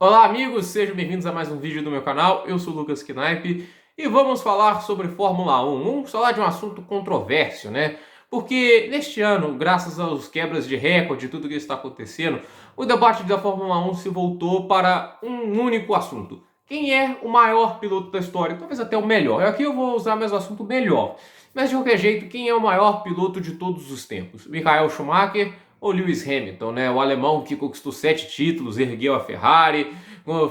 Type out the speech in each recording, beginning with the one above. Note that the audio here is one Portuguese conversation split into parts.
Olá amigos, sejam bem-vindos a mais um vídeo do meu canal. Eu sou o Lucas Knaip e vamos falar sobre Fórmula 1. Vamos falar de um assunto controverso, né? Porque neste ano, graças aos quebras de recorde e tudo que está acontecendo, o debate da Fórmula 1 se voltou para um único assunto. Quem é o maior piloto da história? Talvez até o melhor. Aqui eu vou usar mais o assunto melhor. Mas de qualquer jeito, quem é o maior piloto de todos os tempos? Michael Schumacher ou Lewis Hamilton, né? O alemão que conquistou 7 títulos, ergueu a Ferrari,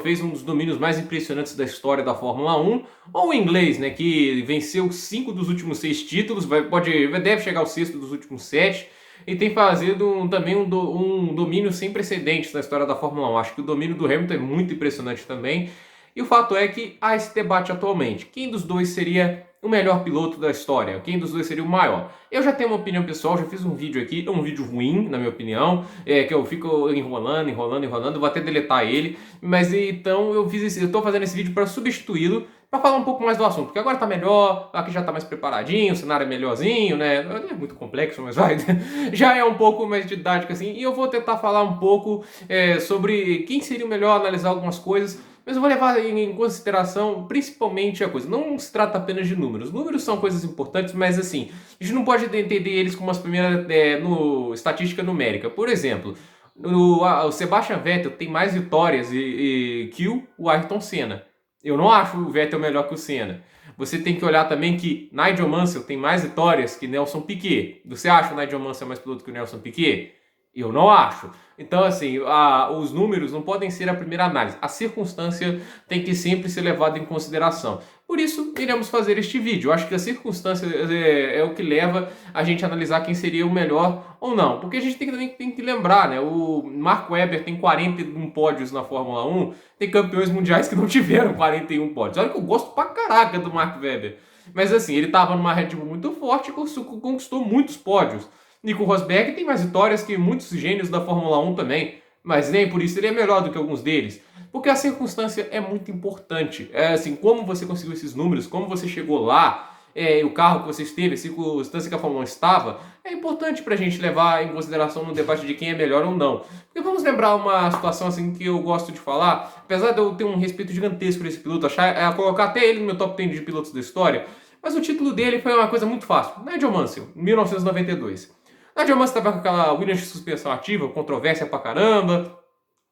fez um dos domínios mais impressionantes da história da Fórmula 1, ou o inglês, né, que venceu 5 dos últimos 6 títulos, deve chegar ao sexto dos últimos 7, e tem fazido também um domínio sem precedentes na história da Fórmula 1. Acho que o domínio do Hamilton é muito impressionante também. E o fato é que há esse debate atualmente. Quem dos dois seria o melhor piloto da história? Quem dos dois seria o maior? Eu já tenho uma opinião pessoal, já fiz um vídeo aqui, é um vídeo ruim, na minha opinião, que eu fico enrolando, vou até deletar ele, mas então eu estou fazendo esse vídeo para substituí-lo, para falar um pouco mais do assunto, porque agora tá melhor, aqui já tá mais preparadinho, o cenário é melhorzinho, né? Não é muito complexo, mas vai, já é um pouco mais didático assim, e eu vou tentar falar um pouco sobre quem seria o melhor, analisar algumas coisas, mas eu vou levar em consideração principalmente a coisa. Não se trata apenas de números. Números são coisas importantes, mas assim, a gente não pode entender eles como as primeiras estatística numérica. Por exemplo, o Sebastian Vettel tem mais vitórias que o Ayrton Senna. Eu não acho o Vettel melhor que o Senna. Você tem que olhar também que Nigel Mansell tem mais vitórias que Nelson Piquet. Você acha o Nigel Mansell mais piloto que o Nelson Piquet? Eu não acho. Então, assim, os números não podem ser a primeira análise. A circunstância tem que sempre ser levada em consideração. Por isso, iremos fazer este vídeo. Eu acho que a circunstância é o que leva a gente a analisar quem seria o melhor ou não. Porque a gente também tem que lembrar, né? O Mark Webber tem 41 pódios na Fórmula 1. Tem campeões mundiais que não tiveram 41 pódios. Olha que eu gosto pra caraca do Mark Webber. Mas assim, ele estava numa Red Bull muito forte e conquistou muitos pódios. Nico Rosberg tem mais vitórias que muitos gênios da Fórmula 1 também, mas nem por isso ele é melhor do que alguns deles, porque a circunstância é muito importante. É assim, como você conseguiu esses números, como você chegou lá, o carro que você esteve, a circunstância que a Fórmula 1 estava, é importante para a gente levar em consideração no debate de quem é melhor ou não. Porque vamos lembrar uma situação assim que eu gosto de falar, apesar de eu ter um respeito gigantesco por esse piloto, colocar até ele no meu top 10 de pilotos da história, mas o título dele foi uma coisa muito fácil. Nigel Mansell, 1992. Nigel Mansell estava com aquela Williams de suspensão ativa, controvérsia pra caramba,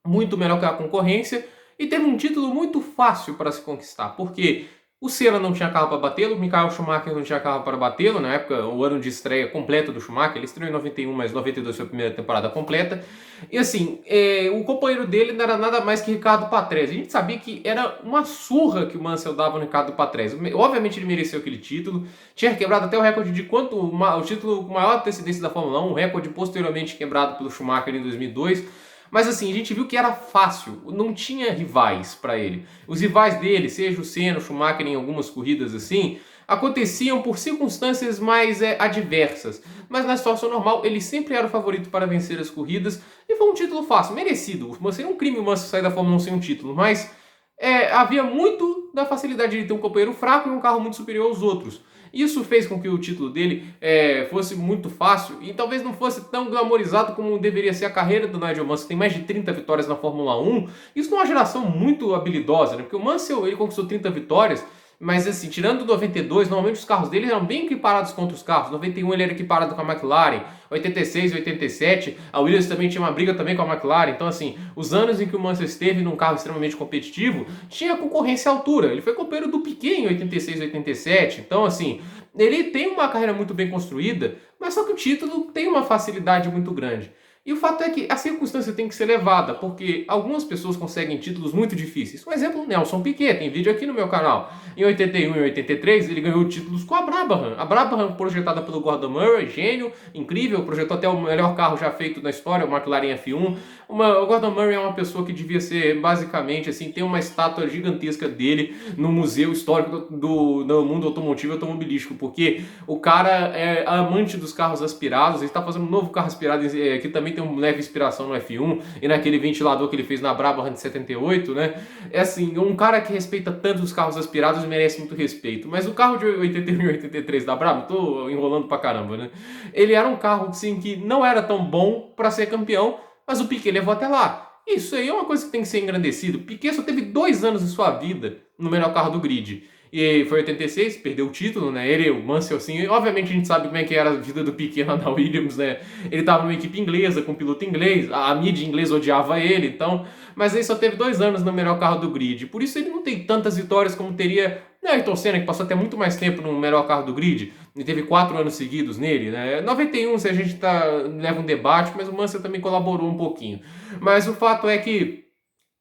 muito melhor que a concorrência, e teve um título muito fácil para se conquistar, porque o Senna não tinha carro para batê-lo, o Michael Schumacher não tinha carro para batê-lo, na época, o ano de estreia completo do Schumacher, ele estreou em 91, mas 92 foi a primeira temporada completa, e assim, o companheiro dele não era nada mais que Ricardo Patrese. A gente sabia que era uma surra que o Mansell dava no Ricardo Patrese. Obviamente ele mereceu aquele título, tinha quebrado até o recorde de o título com maior antecedência da Fórmula 1, um recorde posteriormente quebrado pelo Schumacher em 2002. Mas assim, a gente viu que era fácil, não tinha rivais para ele. Os rivais dele, seja o Senna, o Schumacher em algumas corridas assim, aconteciam por circunstâncias mais adversas. Mas na situação normal, ele sempre era o favorito para vencer as corridas e foi um título fácil, merecido. Seria um crime o Mansell sair da Fórmula 1 sem um título, mas havia muito da facilidade de ter um companheiro fraco e um carro muito superior aos outros. Isso fez com que o título dele fosse muito fácil e talvez não fosse tão glamorizado como deveria ser a carreira do Nigel Mansell, que tem mais de 30 vitórias na Fórmula 1. Isso numa geração muito habilidosa, né? Porque o Mansell ele conquistou 30 vitórias, mas assim, tirando o 92, normalmente os carros dele eram bem equiparados contra os carros. 91 ele era equiparado com a McLaren, 86 e 87 a Williams também tinha uma briga também com a McLaren. Então assim, os anos em que o Mansell esteve num carro extremamente competitivo, tinha concorrência à altura. Ele foi companheiro do Piquet em 86 e 87. Então assim, ele tem uma carreira muito bem construída, mas só que o título tem uma facilidade muito grande. E o fato é que a circunstância tem que ser levada, porque algumas pessoas conseguem títulos muito difíceis. Um exemplo, Nelson Piquet, tem vídeo aqui no meu canal. Em 81 e 83, ele ganhou títulos com a Brabham. A Brabham, projetada pelo Gordon Murray, gênio, incrível, projetou até o melhor carro já feito na história, o McLaren F1. O Gordon Murray é uma pessoa que devia ser, basicamente, assim, tem uma estátua gigantesca dele no Museu Histórico do Mundo Automotivo e Automobilístico, porque o cara é amante dos carros aspirados, ele está fazendo um novo carro aspirado que também tem uma leve inspiração no F1 e naquele ventilador que ele fez na Brabham de 78, né? É assim, um cara que respeita tanto os carros aspirados merece muito respeito. Mas o carro de 81 e 83 da Brabham, tô enrolando pra caramba, né? Ele era um carro assim, que não era tão bom para ser campeão, mas o Piquet levou até lá. Isso aí é uma coisa que tem que ser engrandecido. Piquet só teve 2 anos de sua vida no melhor carro do grid. E foi 86, perdeu o título, né? Ele, o Mansell, assim, obviamente a gente sabe como é que era a vida do Piquet lá na Williams, né? Ele tava numa equipe inglesa, com um piloto inglês, a mídia inglesa odiava ele, então... Mas ele só teve 2 anos no melhor carro do grid, por isso ele não tem tantas vitórias como teria, né, Ayrton Senna, que passou até muito mais tempo no melhor carro do grid, e teve 4 anos seguidos nele, né? 91, se a gente leva um debate, mas o Mansell também colaborou um pouquinho. Mas o fato é que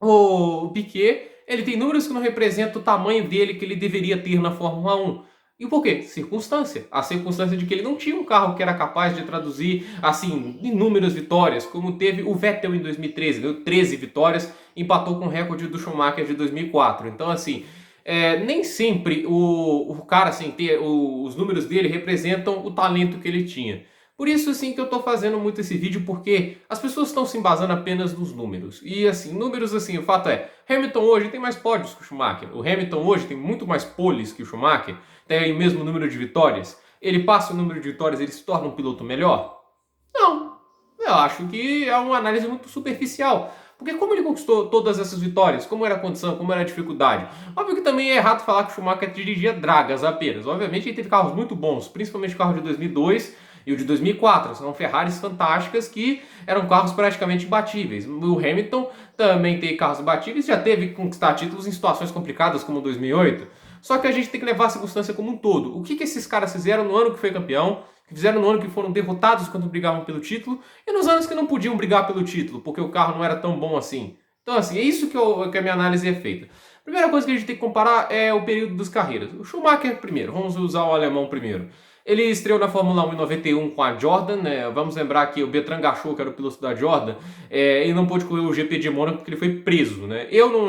o Piquet, ele tem números que não representam o tamanho dele que ele deveria ter na Fórmula 1. E por quê? Circunstância. A circunstância de que ele não tinha um carro que era capaz de traduzir, assim, inúmeras vitórias, como teve o Vettel em 2013, deu 13 vitórias, empatou com o recorde do Schumacher de 2004. Então, assim, nem sempre o cara, assim, os números dele representam o talento que ele tinha. Por isso, assim, que eu tô fazendo muito esse vídeo, porque as pessoas estão se embasando apenas nos números. E, assim, números, assim, o fato é, Hamilton hoje tem mais pódios que o Schumacher. O Hamilton hoje tem muito mais poles que o Schumacher, tem o mesmo número de vitórias. Ele passa o número de vitórias, ele se torna um piloto melhor? Não. Eu acho que é uma análise muito superficial. Porque como ele conquistou todas essas vitórias? Como era a condição? Como era a dificuldade? Óbvio que também é errado falar que o Schumacher dirigia dragas apenas. Obviamente ele teve carros muito bons, principalmente o carro de 2002 e o de 2004. São Ferraris fantásticas que eram carros praticamente imbatíveis. O Hamilton também tem carros imbatíveis, já teve que conquistar títulos em situações complicadas como 2008. Só que a gente tem que levar a circunstância como um todo. O que esses caras fizeram no ano que foi campeão, que fizeram no ano que foram derrotados quando brigavam pelo título, e nos anos que não podiam brigar pelo título, porque o carro não era tão bom assim. Então, assim, é isso que a minha análise é feita. A primeira coisa que a gente tem que comparar é o período das carreiras. O Schumacher primeiro, vamos usar o alemão primeiro. Ele estreou na Fórmula 1 em 91 com a Jordan, né? Vamos lembrar que o Bertrand Gachot, que era o piloto da Jordan, ele não pôde correr o GP de Mônaco porque ele foi preso, né? Eu não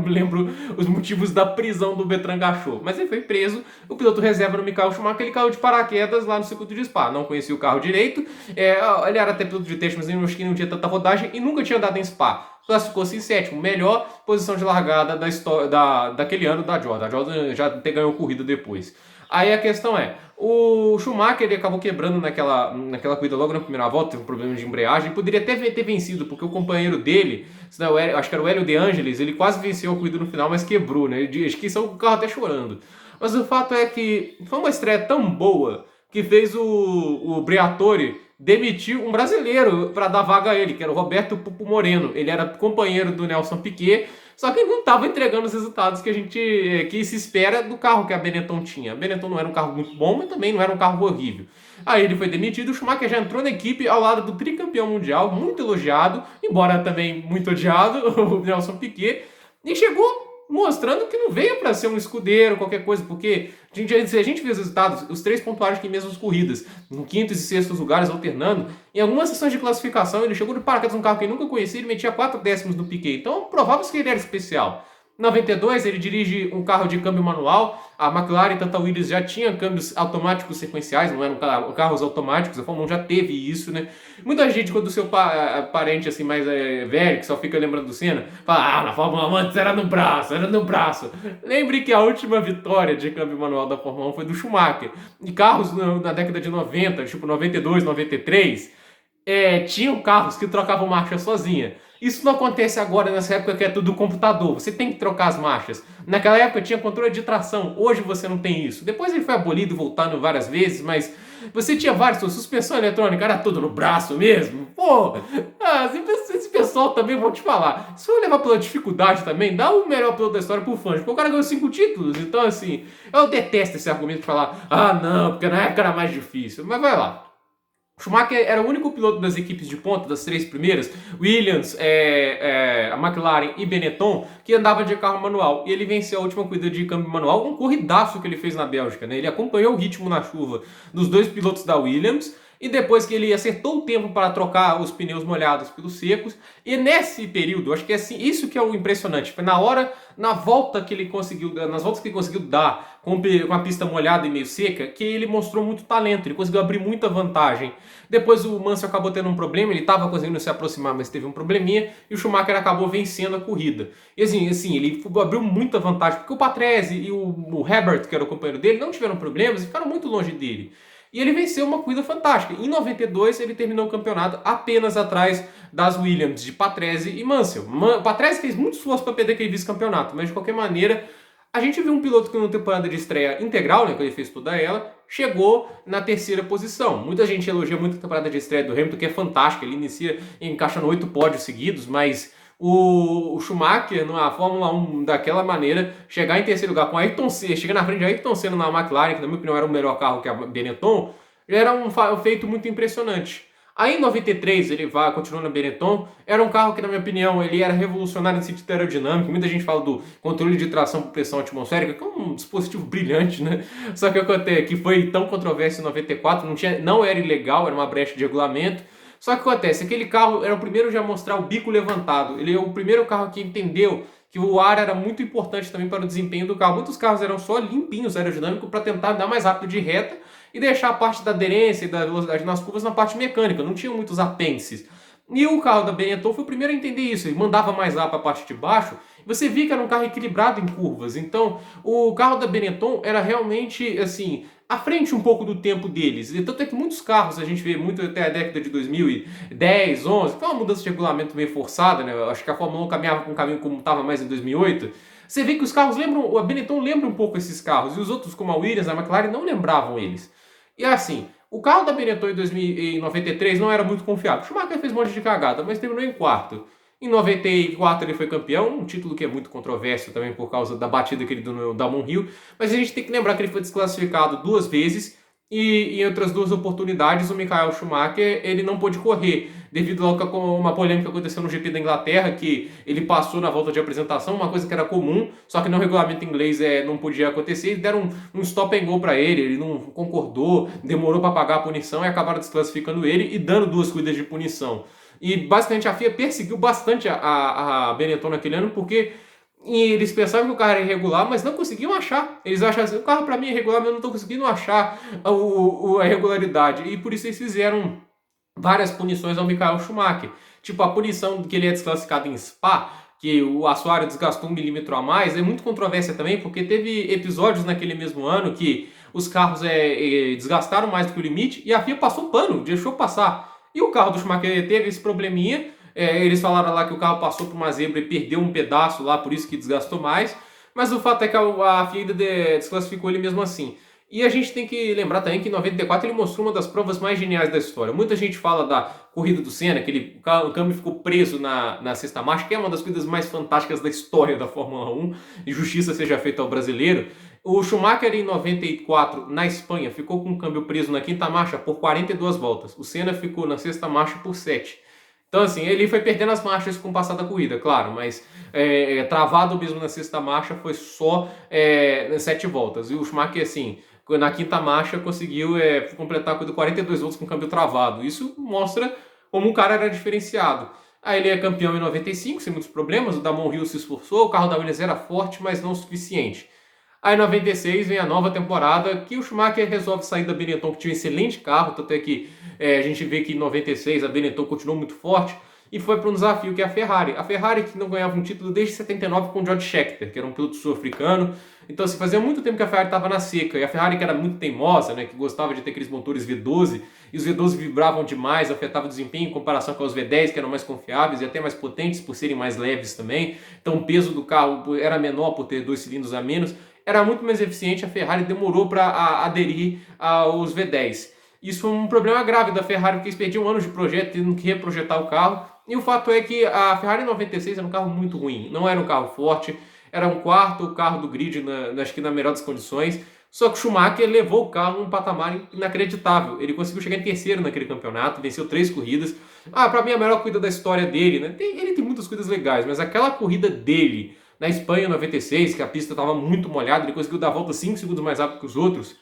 lembro os motivos da prisão do Bertrand Gachot, mas ele foi preso. O piloto reserva no Michael Schumacher, ele caiu de paraquedas lá no circuito de Spa, não conhecia o carro direito, ele era até piloto de teste, mas eu acho que não tinha tanta rodagem e nunca tinha andado em Spa. Classificou-se em sétimo, melhor posição de largada da história, daquele ano da Jordan. A Jordan já até ganhou corrida depois. Aí a questão é, o Schumacher ele acabou quebrando naquela corrida logo na primeira volta, teve um problema de embreagem, poderia até ter vencido, porque o companheiro dele, acho que era o Hélio De Angelis, ele quase venceu a corrida no final, mas quebrou, né? Acho que saiu com o carro até chorando. Mas o fato é que foi uma estreia tão boa que fez o Briatore demitir um brasileiro para dar vaga a ele, que era o Roberto Pupo Moreno. Ele era companheiro do Nelson Piquet, só que ele não estava entregando os resultados que se espera do carro que a Benetton tinha. A Benetton não era um carro muito bom, mas também não era um carro horrível. Aí ele foi demitido, o Schumacher já entrou na equipe ao lado do tricampeão mundial, muito elogiado, embora também muito odiado, o Nelson Piquet, e chegou mostrando que não veio para ser um escudeiro, qualquer coisa, porque se a gente vê os resultados, os três pontuaram em mesmas corridas, em quintos e sextos lugares alternando, em algumas sessões de classificação ele chegou de paraquedas num carro que ele nunca conhecia, ele metia 4 décimos no Piquet, então provável que ele era especial. Em 92 ele dirige um carro de câmbio manual, a McLaren e Tata Williams já tinham câmbios automáticos sequenciais, não eram carros automáticos, a Fórmula 1 já teve isso, né? Muita gente, quando o seu parente assim mais velho, que só fica lembrando do Senna, fala, na Fórmula 1 antes era no braço, era no braço. Lembre que a última vitória de câmbio manual da Fórmula 1 foi do Schumacher. E carros na década de 90, tipo 92, 93, tinham carros que trocavam marcha sozinha. Isso não acontece agora, nessa época que é tudo computador. Você tem que trocar as marchas. Naquela época tinha controle de tração. Hoje você não tem isso. Depois ele foi abolido, voltando várias vezes, mas você tinha várias. Suspensão eletrônica era tudo no braço mesmo. Pô, esse pessoal também vão te falar. Se for levar pela dificuldade também, dá o melhor piloto da história pro fã. Porque o cara ganhou 5 títulos. Então, assim, eu detesto esse argumento de falar, não, porque na época era mais difícil. Mas vai lá. Schumacher era o único piloto das equipes de ponta, das 3 primeiras, Williams, a McLaren e Benetton, que andava de carro manual. E ele venceu a última corrida de câmbio manual, um corridaço que ele fez na Bélgica, né? Ele acompanhou o ritmo na chuva dos 2 pilotos da Williams, e depois que ele acertou o tempo para trocar os pneus molhados pelos secos. E nesse período, acho que é assim, isso que é o impressionante, foi nas voltas que ele conseguiu dar com a pista molhada e meio seca, que ele mostrou muito talento, ele conseguiu abrir muita vantagem. Depois o Mansell acabou tendo um problema, ele estava conseguindo se aproximar, mas teve um probleminha, e o Schumacher acabou vencendo a corrida. E assim ele abriu muita vantagem, porque o Patrese e o Herbert, que era o companheiro dele, não tiveram problemas e ficaram muito longe dele. E ele venceu uma corrida fantástica. Em 92, ele terminou o campeonato apenas atrás das Williams, de Patrese e Mansell. Patrese fez muito esforço para perder aquele vice-campeonato, mas de qualquer maneira, a gente viu um piloto que, numa temporada de estreia integral, né, que ele fez toda ela, chegou na terceira posição. Muita gente elogia muito a temporada de estreia do Hamilton, que é fantástica. Ele inicia encaixando 8 pódios seguidos, mas o Schumacher, na Fórmula 1, daquela maneira, chegar em terceiro lugar com Ayrton Senna, chegar na frente de Ayrton Senna na McLaren, que na minha opinião era o melhor carro que a Benetton, já era um feito muito impressionante. Aí em 93 ele continua na Benetton, era um carro que na minha opinião ele era revolucionário no sentido aerodinâmico, muita gente fala do controle de tração por pressão atmosférica, que é um dispositivo brilhante, né? Só que foi tão controverso em 94, não era ilegal, era uma brecha de regulamento. Só que acontece, aquele carro era o primeiro já a mostrar o bico levantado, ele é o primeiro carro que entendeu que o ar era muito importante também para o desempenho do carro. Muitos carros eram só limpinhos aerodinâmicos para tentar dar mais rápido de reta e deixar a parte da aderência e da velocidade nas curvas na parte mecânica, não tinham muitos apêndices. E o carro da Benetton foi o primeiro a entender isso, ele mandava mais lá para a parte de baixo, você via que era um carro equilibrado em curvas. Então, o carro da Benetton era realmente, assim, à frente um pouco do tempo deles. E tanto é que muitos carros, a gente vê muito até a década de 2010, 11, foi uma mudança de regulamento meio forçada, né? Eu acho que a Fórmula 1 caminhava com um caminho como estava mais em 2008. Você vê que os carros lembram, a Benetton lembra um pouco esses carros, e os outros, como a Williams, a McLaren, não lembravam eles. E assim, o carro da Benetton em 93 não era muito confiável. O Schumacher fez um monte de cagada, mas terminou em quarto. Em 94 ele foi campeão, um título que é muito controverso também por causa da batida que ele deu no Damon Hill. Mas a gente tem que lembrar que ele foi desclassificado 2 vezes e em outras 2 oportunidades o Michael Schumacher ele não pôde correr devido a uma polêmica que aconteceu no GP da Inglaterra, que ele passou na volta de apresentação, uma coisa que era comum, só que no regulamento inglês não podia acontecer, e deram um stop and go para ele não concordou, demorou para pagar a punição e acabaram desclassificando ele e dando 2 corridas de punição. E basicamente a FIA perseguiu bastante a Benetton naquele ano, porque eles pensavam que o carro era irregular, mas não conseguiam achar. Eles achavam assim, o carro para mim é irregular, mas eu não estou conseguindo achar a irregularidade. E por isso eles fizeram várias punições ao Michael Schumacher. Tipo, a punição que ele é desclassificado em Spa, que o assoalho desgastou 1 milímetro a mais, é muito controvérsia também, porque teve episódios naquele mesmo ano que os carros desgastaram mais do que o limite e a FIA passou pano, deixou passar. E o carro do Schumacher teve esse probleminha, eles falaram lá que o carro passou por uma zebra e perdeu um pedaço lá, por isso que desgastou mais, mas o fato é que a FIA ainda desclassificou ele mesmo assim. E a gente tem que lembrar também que em 94 ele mostrou uma das provas mais geniais da história. Muita gente fala da corrida do Senna, que o câmbio ficou preso na sexta marcha, que é uma das corridas mais fantásticas da história da Fórmula 1, e justiça seja feita ao brasileiro. O Schumacher em 94, na Espanha, ficou com o câmbio preso na quinta marcha por 42 voltas. O Senna ficou na sexta marcha por 7. Então, assim, ele foi perdendo as marchas com o passar da corrida, claro, mas travado mesmo na sexta marcha foi só 7 voltas. E o Schumacher, assim, na quinta marcha conseguiu completar a corrida 42 voltas com o câmbio travado. Isso mostra como o cara era diferenciado. Aí ele é campeão em 95, sem muitos problemas, o Damon Hill se esforçou, o carro da Williams era forte, mas não o suficiente. Aí em 96 vem a nova temporada, que o Schumacher resolve sair da Benetton, que tinha um excelente carro, tanto é que a gente vê que em 96 a Benetton continuou muito forte, e foi para um desafio que é a Ferrari. A Ferrari que não ganhava um título desde 79 com o George Scheckter, que era um piloto sul-africano. Então, assim, fazia muito tempo que a Ferrari estava na seca. E a Ferrari, que era muito teimosa, né, que gostava de ter aqueles motores V12, e os V12 vibravam demais, afetava o desempenho em comparação com os V10, que eram mais confiáveis e até mais potentes por serem mais leves também. Então, o peso do carro era menor por ter 2 cilindros a menos. Era muito mais eficiente, a Ferrari demorou para aderir aos V10. Isso foi um problema grave da Ferrari, porque eles perdiam anos de projeto, tendo que reprojetar o carro. E o fato é que a Ferrari 96 era um carro muito ruim, não era um carro forte, era um quarto carro do grid, acho que na melhor das condições. Só que o Schumacher levou o carro a um patamar inacreditável. Ele conseguiu chegar em terceiro naquele campeonato, venceu 3 corridas. Para mim a melhor corrida da história dele, né? Ele tem muitas corridas legais, mas aquela corrida dele na Espanha 96, que a pista estava muito molhada, ele conseguiu dar a volta 5 segundos mais rápido que os outros.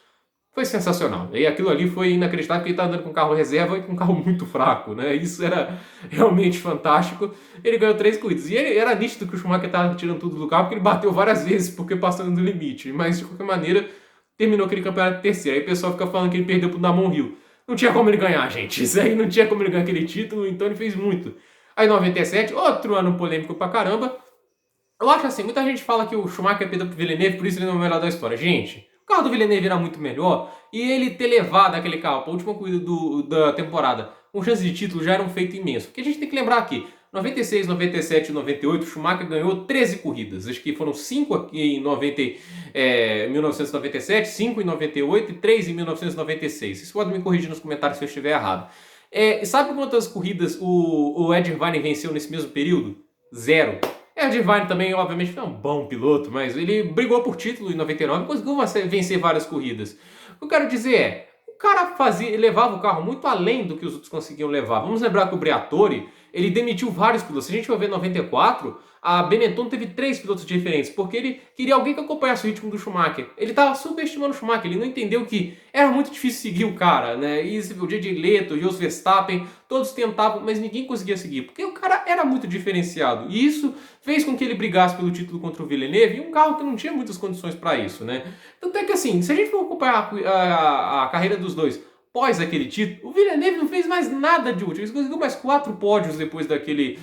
Foi sensacional. E aquilo ali foi inacreditável, porque ele estava andando com um carro reserva e com um carro muito fraco, né? Isso era realmente fantástico. Ele ganhou 3 corridas. E era nítido que o Schumacher estava tirando tudo do carro, porque ele bateu várias vezes, porque passando do limite. Mas, de qualquer maneira, terminou aquele campeonato de terceiro. Aí o pessoal fica falando que ele perdeu pro Damon Hill. Não tinha como ele ganhar, gente. Isso aí não tinha como ele ganhar aquele título, então ele fez muito. Aí, 97, outro ano polêmico pra caramba. Eu acho assim, muita gente fala que o Schumacher perdeu pro Villeneuve, por isso ele não é o melhor da história. Gente, o carro do Villeneuve era muito melhor e ele ter levado aquele carro para a última corrida da temporada com chance de título já era um feito imenso. Porque a gente tem que lembrar aqui, 96, 97 e 98, o Schumacher ganhou 13 corridas. Acho que foram 5 aqui em 1997, 5 em 98 e 3 em 1996. Vocês podem me corrigir nos comentários se eu estiver errado. Sabe quantas corridas o Ed Irvine venceu nesse mesmo período? 0. Ed Irvine também, obviamente, foi um bom piloto, mas ele brigou por título em 99 e conseguiu vencer várias corridas. O que eu quero dizer é, o cara levava o carro muito além do que os outros conseguiam levar. Vamos lembrar que o Briatore, ele demitiu vários pilotos. Se a gente for ver 94, a Benetton teve 3 pilotos diferentes, porque ele queria alguém que acompanhasse o ritmo do Schumacher. Ele estava superestimando o Schumacher, ele não entendeu que era muito difícil seguir o cara, né? E o J.J. Leto, o Jos Verstappen, todos tentavam, mas ninguém conseguia seguir, porque o cara era muito diferenciado. E isso fez com que ele brigasse pelo título contra o Villeneuve, e um carro que não tinha muitas condições para isso, né? Tanto é que assim, se a gente for acompanhar a carreira dos dois, após aquele título, o Villeneuve não fez mais nada de útil. Ele conseguiu mais 4 pódios depois daquele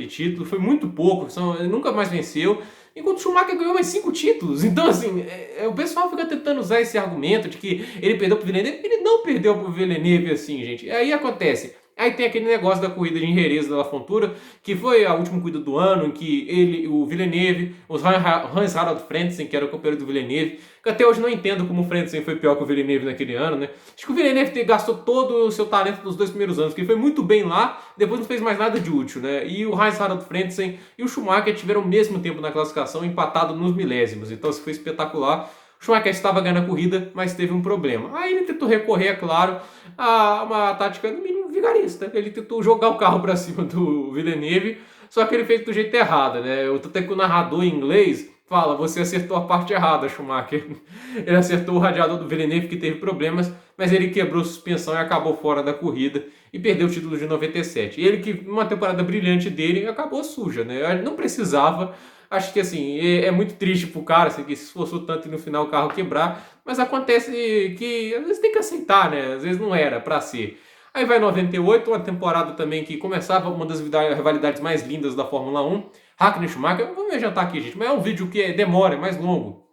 título. Foi muito pouco, ele nunca mais venceu. Enquanto o Schumacher ganhou mais 5 títulos. Então, assim, o pessoal fica tentando usar esse argumento de que ele perdeu pro Villeneuve. Ele não perdeu pro Villeneuve assim, gente. Aí acontece. Aí tem aquele negócio da corrida de Jerez da La Fontoura, que foi a última corrida do ano, em que o Villeneuve, os Hans Harald Frentzen, que era o companheiro do Villeneuve, que até hoje não entendo como o Frentzen foi pior que o Villeneuve naquele ano, né? Acho que o Villeneuve gastou todo o seu talento nos 2 primeiros anos, porque ele foi muito bem lá, depois não fez mais nada de útil, né? E o Hans Harald Frentzen e o Schumacher tiveram o mesmo tempo na classificação, empatado nos milésimos, então isso foi espetacular. O Schumacher estava ganhando a corrida, mas teve um problema. Aí ele tentou recorrer, é claro, a uma tática no mínimo vigarista. Ele tentou jogar o carro para cima do Villeneuve, só que ele fez do jeito errado, né? Eu tô até que o narrador em inglês fala, você acertou a parte errada, Schumacher. Ele acertou o radiador do Villeneuve, que teve problemas, mas ele quebrou a suspensão e acabou fora da corrida e perdeu o título de 97. E ele que, numa temporada brilhante dele, acabou suja, né? Não precisava. Acho que assim, é muito triste pro cara, assim, que se esforçou tanto e no final o carro quebrar, mas acontece que às vezes tem que aceitar, né? Às vezes não era pra ser. Aí vai 98, uma temporada também que começava uma das rivalidades mais lindas da Fórmula 1, Hakkinen e Schumacher. Vamos me adiantar aqui, gente, mas é um vídeo que demora, é mais longo.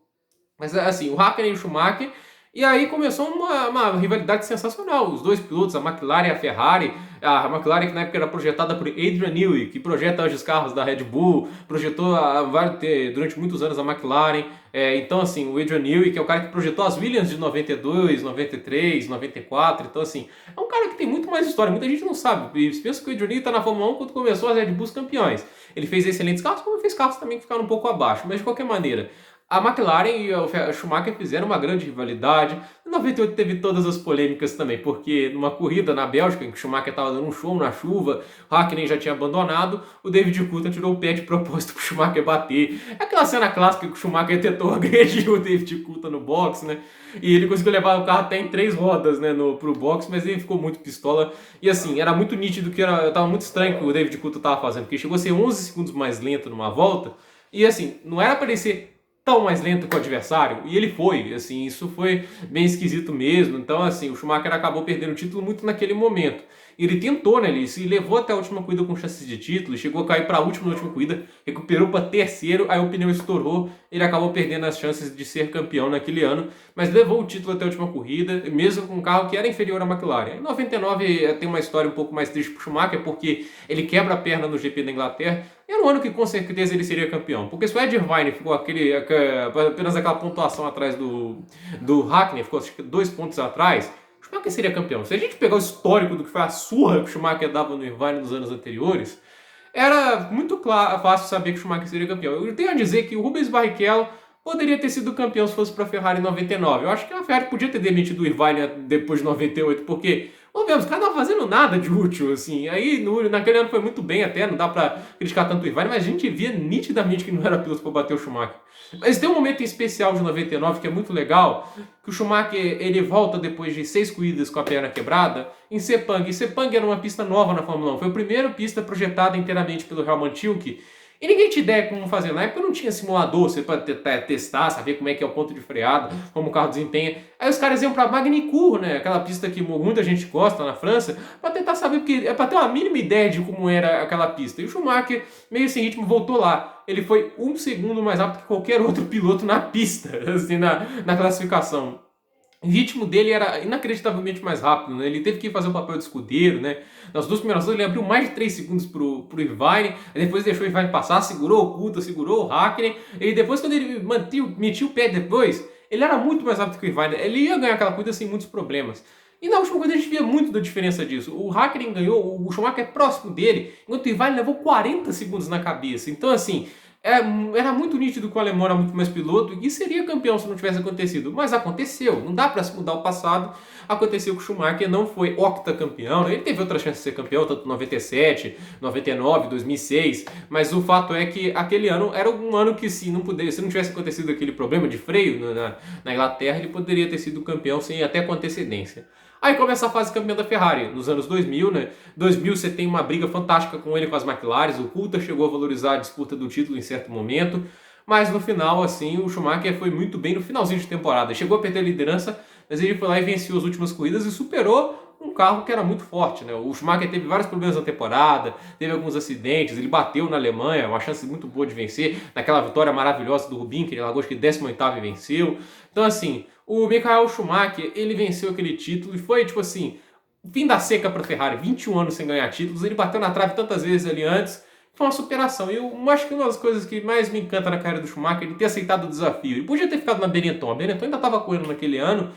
Mas assim, o Hakkinen e o Schumacher, e aí começou uma rivalidade sensacional. Os dois pilotos, a McLaren e a Ferrari. A McLaren que na época era projetada por Adrian Newey, que projeta hoje os carros da Red Bull, projetou durante muitos anos a McLaren. Então assim, o Adrian Newey, que é o cara que projetou as Williams de 92, 93, 94. Então assim, é um cara que tem muito mais história. Muita gente não sabe. Pensa que o Adrian Newey está na Fórmula 1 quando começou as Red Bulls campeões. Ele fez excelentes carros, como fez carros também que ficaram um pouco abaixo. Mas de qualquer maneira, a McLaren e o Schumacher fizeram uma grande rivalidade. Em 98 teve todas as polêmicas também, porque numa corrida na Bélgica, em que o Schumacher estava dando um show na chuva, o Hakkinen já tinha abandonado, o David Coulthard tirou o pé de propósito para o Schumacher bater. Aquela cena clássica que o Schumacher tentou agredir o David Coulthard no box, né? E ele conseguiu levar o carro até em 3 rodas, né, pro box, mas ele ficou muito pistola. E assim, era muito nítido que tava muito estranho o que o David Coulthard estava fazendo, porque chegou a ser 11 segundos mais lento numa volta, e assim, não era para ele ser tão mais lento que o adversário, e ele foi, assim, isso foi bem esquisito mesmo. Então assim, o Schumacher acabou perdendo o título muito naquele momento. Ele tentou, né, ele se levou até a última corrida com chances de título, chegou a cair para a última corrida, recuperou para terceiro, aí o pneu estourou, ele acabou perdendo as chances de ser campeão naquele ano, mas levou o título até a última corrida, mesmo com um carro que era inferior à McLaren. Em 99 tem uma história um pouco mais triste para o Schumacher, porque ele quebra a perna no GP da Inglaterra. Era um ano que com certeza ele seria campeão, porque se o Ed Irvine ficou apenas aquela pontuação atrás do Hakkinen, ficou acho que 2 pontos atrás, o Schumacher seria campeão. Se a gente pegar o histórico do que foi a surra que o Schumacher dava no Irvine nos anos anteriores, era muito fácil saber que o Schumacher seria campeão. Eu tenho a dizer que o Rubens Barrichello poderia ter sido campeão se fosse para a Ferrari em 99. Eu acho que a Ferrari podia ter demitido o Irvine depois de 98, porque, vamos, o cara não estava fazendo nada de útil, assim. Aí, naquele ano foi muito bem até, não dá para criticar tanto o Irvine, mas a gente via nitidamente que não era piloto para bater o Schumacher. Mas tem um momento em especial de 99 que é muito legal, que o Schumacher ele volta depois de 6 corridas com a perna quebrada em Sepang. E Sepang era uma pista nova na Fórmula 1, foi a primeira pista projetada inteiramente pelo Helmut Tilke. E ninguém tinha ideia como fazer. Na época não tinha simulador, você para testar, saber como é que é o ponto de freada, como o carro desempenha. Aí os caras iam para Magny-Cours, né? Aquela pista que muita gente gosta na França, para tentar saber, porque é para ter uma mínima ideia de como era aquela pista. E o Schumacher, meio sem ritmo, voltou lá. Ele foi 1 segundo mais rápido que qualquer outro piloto na pista, assim, na classificação. O ritmo dele era inacreditavelmente mais rápido, né? Ele teve que fazer o papel de escudeiro, né? Nas duas primeiras horas ele abriu mais de 3 segundos pro Irvine, depois deixou o Irvine passar, segurou o Coulthard, segurou o Hakkinen, e depois quando ele metia o pé depois, ele era muito mais rápido que o Irvine, ele ia ganhar aquela corrida sem muitos problemas. E na última corrida a gente via muito da diferença disso. O Hakkinen ganhou, o Schumacher é próximo dele, enquanto o Irvine levou 40 segundos na cabeça. Então assim, era muito nítido que o alemão era muito mais piloto e seria campeão se não tivesse acontecido. Mas aconteceu, não dá para se mudar o passado. Aconteceu que o Schumacher não foi octacampeão, ele teve outra chance de ser campeão, tanto em 97, 99, 2006. Mas o fato é que aquele ano era um ano que se não tivesse acontecido aquele problema de freio na Inglaterra, ele poderia ter sido campeão sem até com antecedência. Aí começa a fase campeã da Ferrari, nos anos 2000, né? 2000 você tem uma briga fantástica com ele com as McLaren, o Coulthard chegou a valorizar a disputa do título em certo momento, mas no final, assim, o Schumacher foi muito bem no finalzinho de temporada. Chegou a perder a liderança, mas ele foi lá e venceu as últimas corridas e superou um carro que era muito forte, né? O Schumacher teve vários problemas na temporada, teve alguns acidentes, ele bateu na Alemanha, uma chance muito boa de vencer, naquela vitória maravilhosa do Rubinho, que ele largou acho que 18º e venceu. Então, assim, o Michael Schumacher, ele venceu aquele título e foi, tipo assim, fim da seca para a Ferrari, 21 anos sem ganhar títulos, ele bateu na trave tantas vezes ali antes, foi uma superação. E eu acho que uma das coisas que mais me encanta na carreira do Schumacher é ele ter aceitado o desafio. Ele podia ter ficado na Benetton, a Benetton ainda estava correndo naquele ano,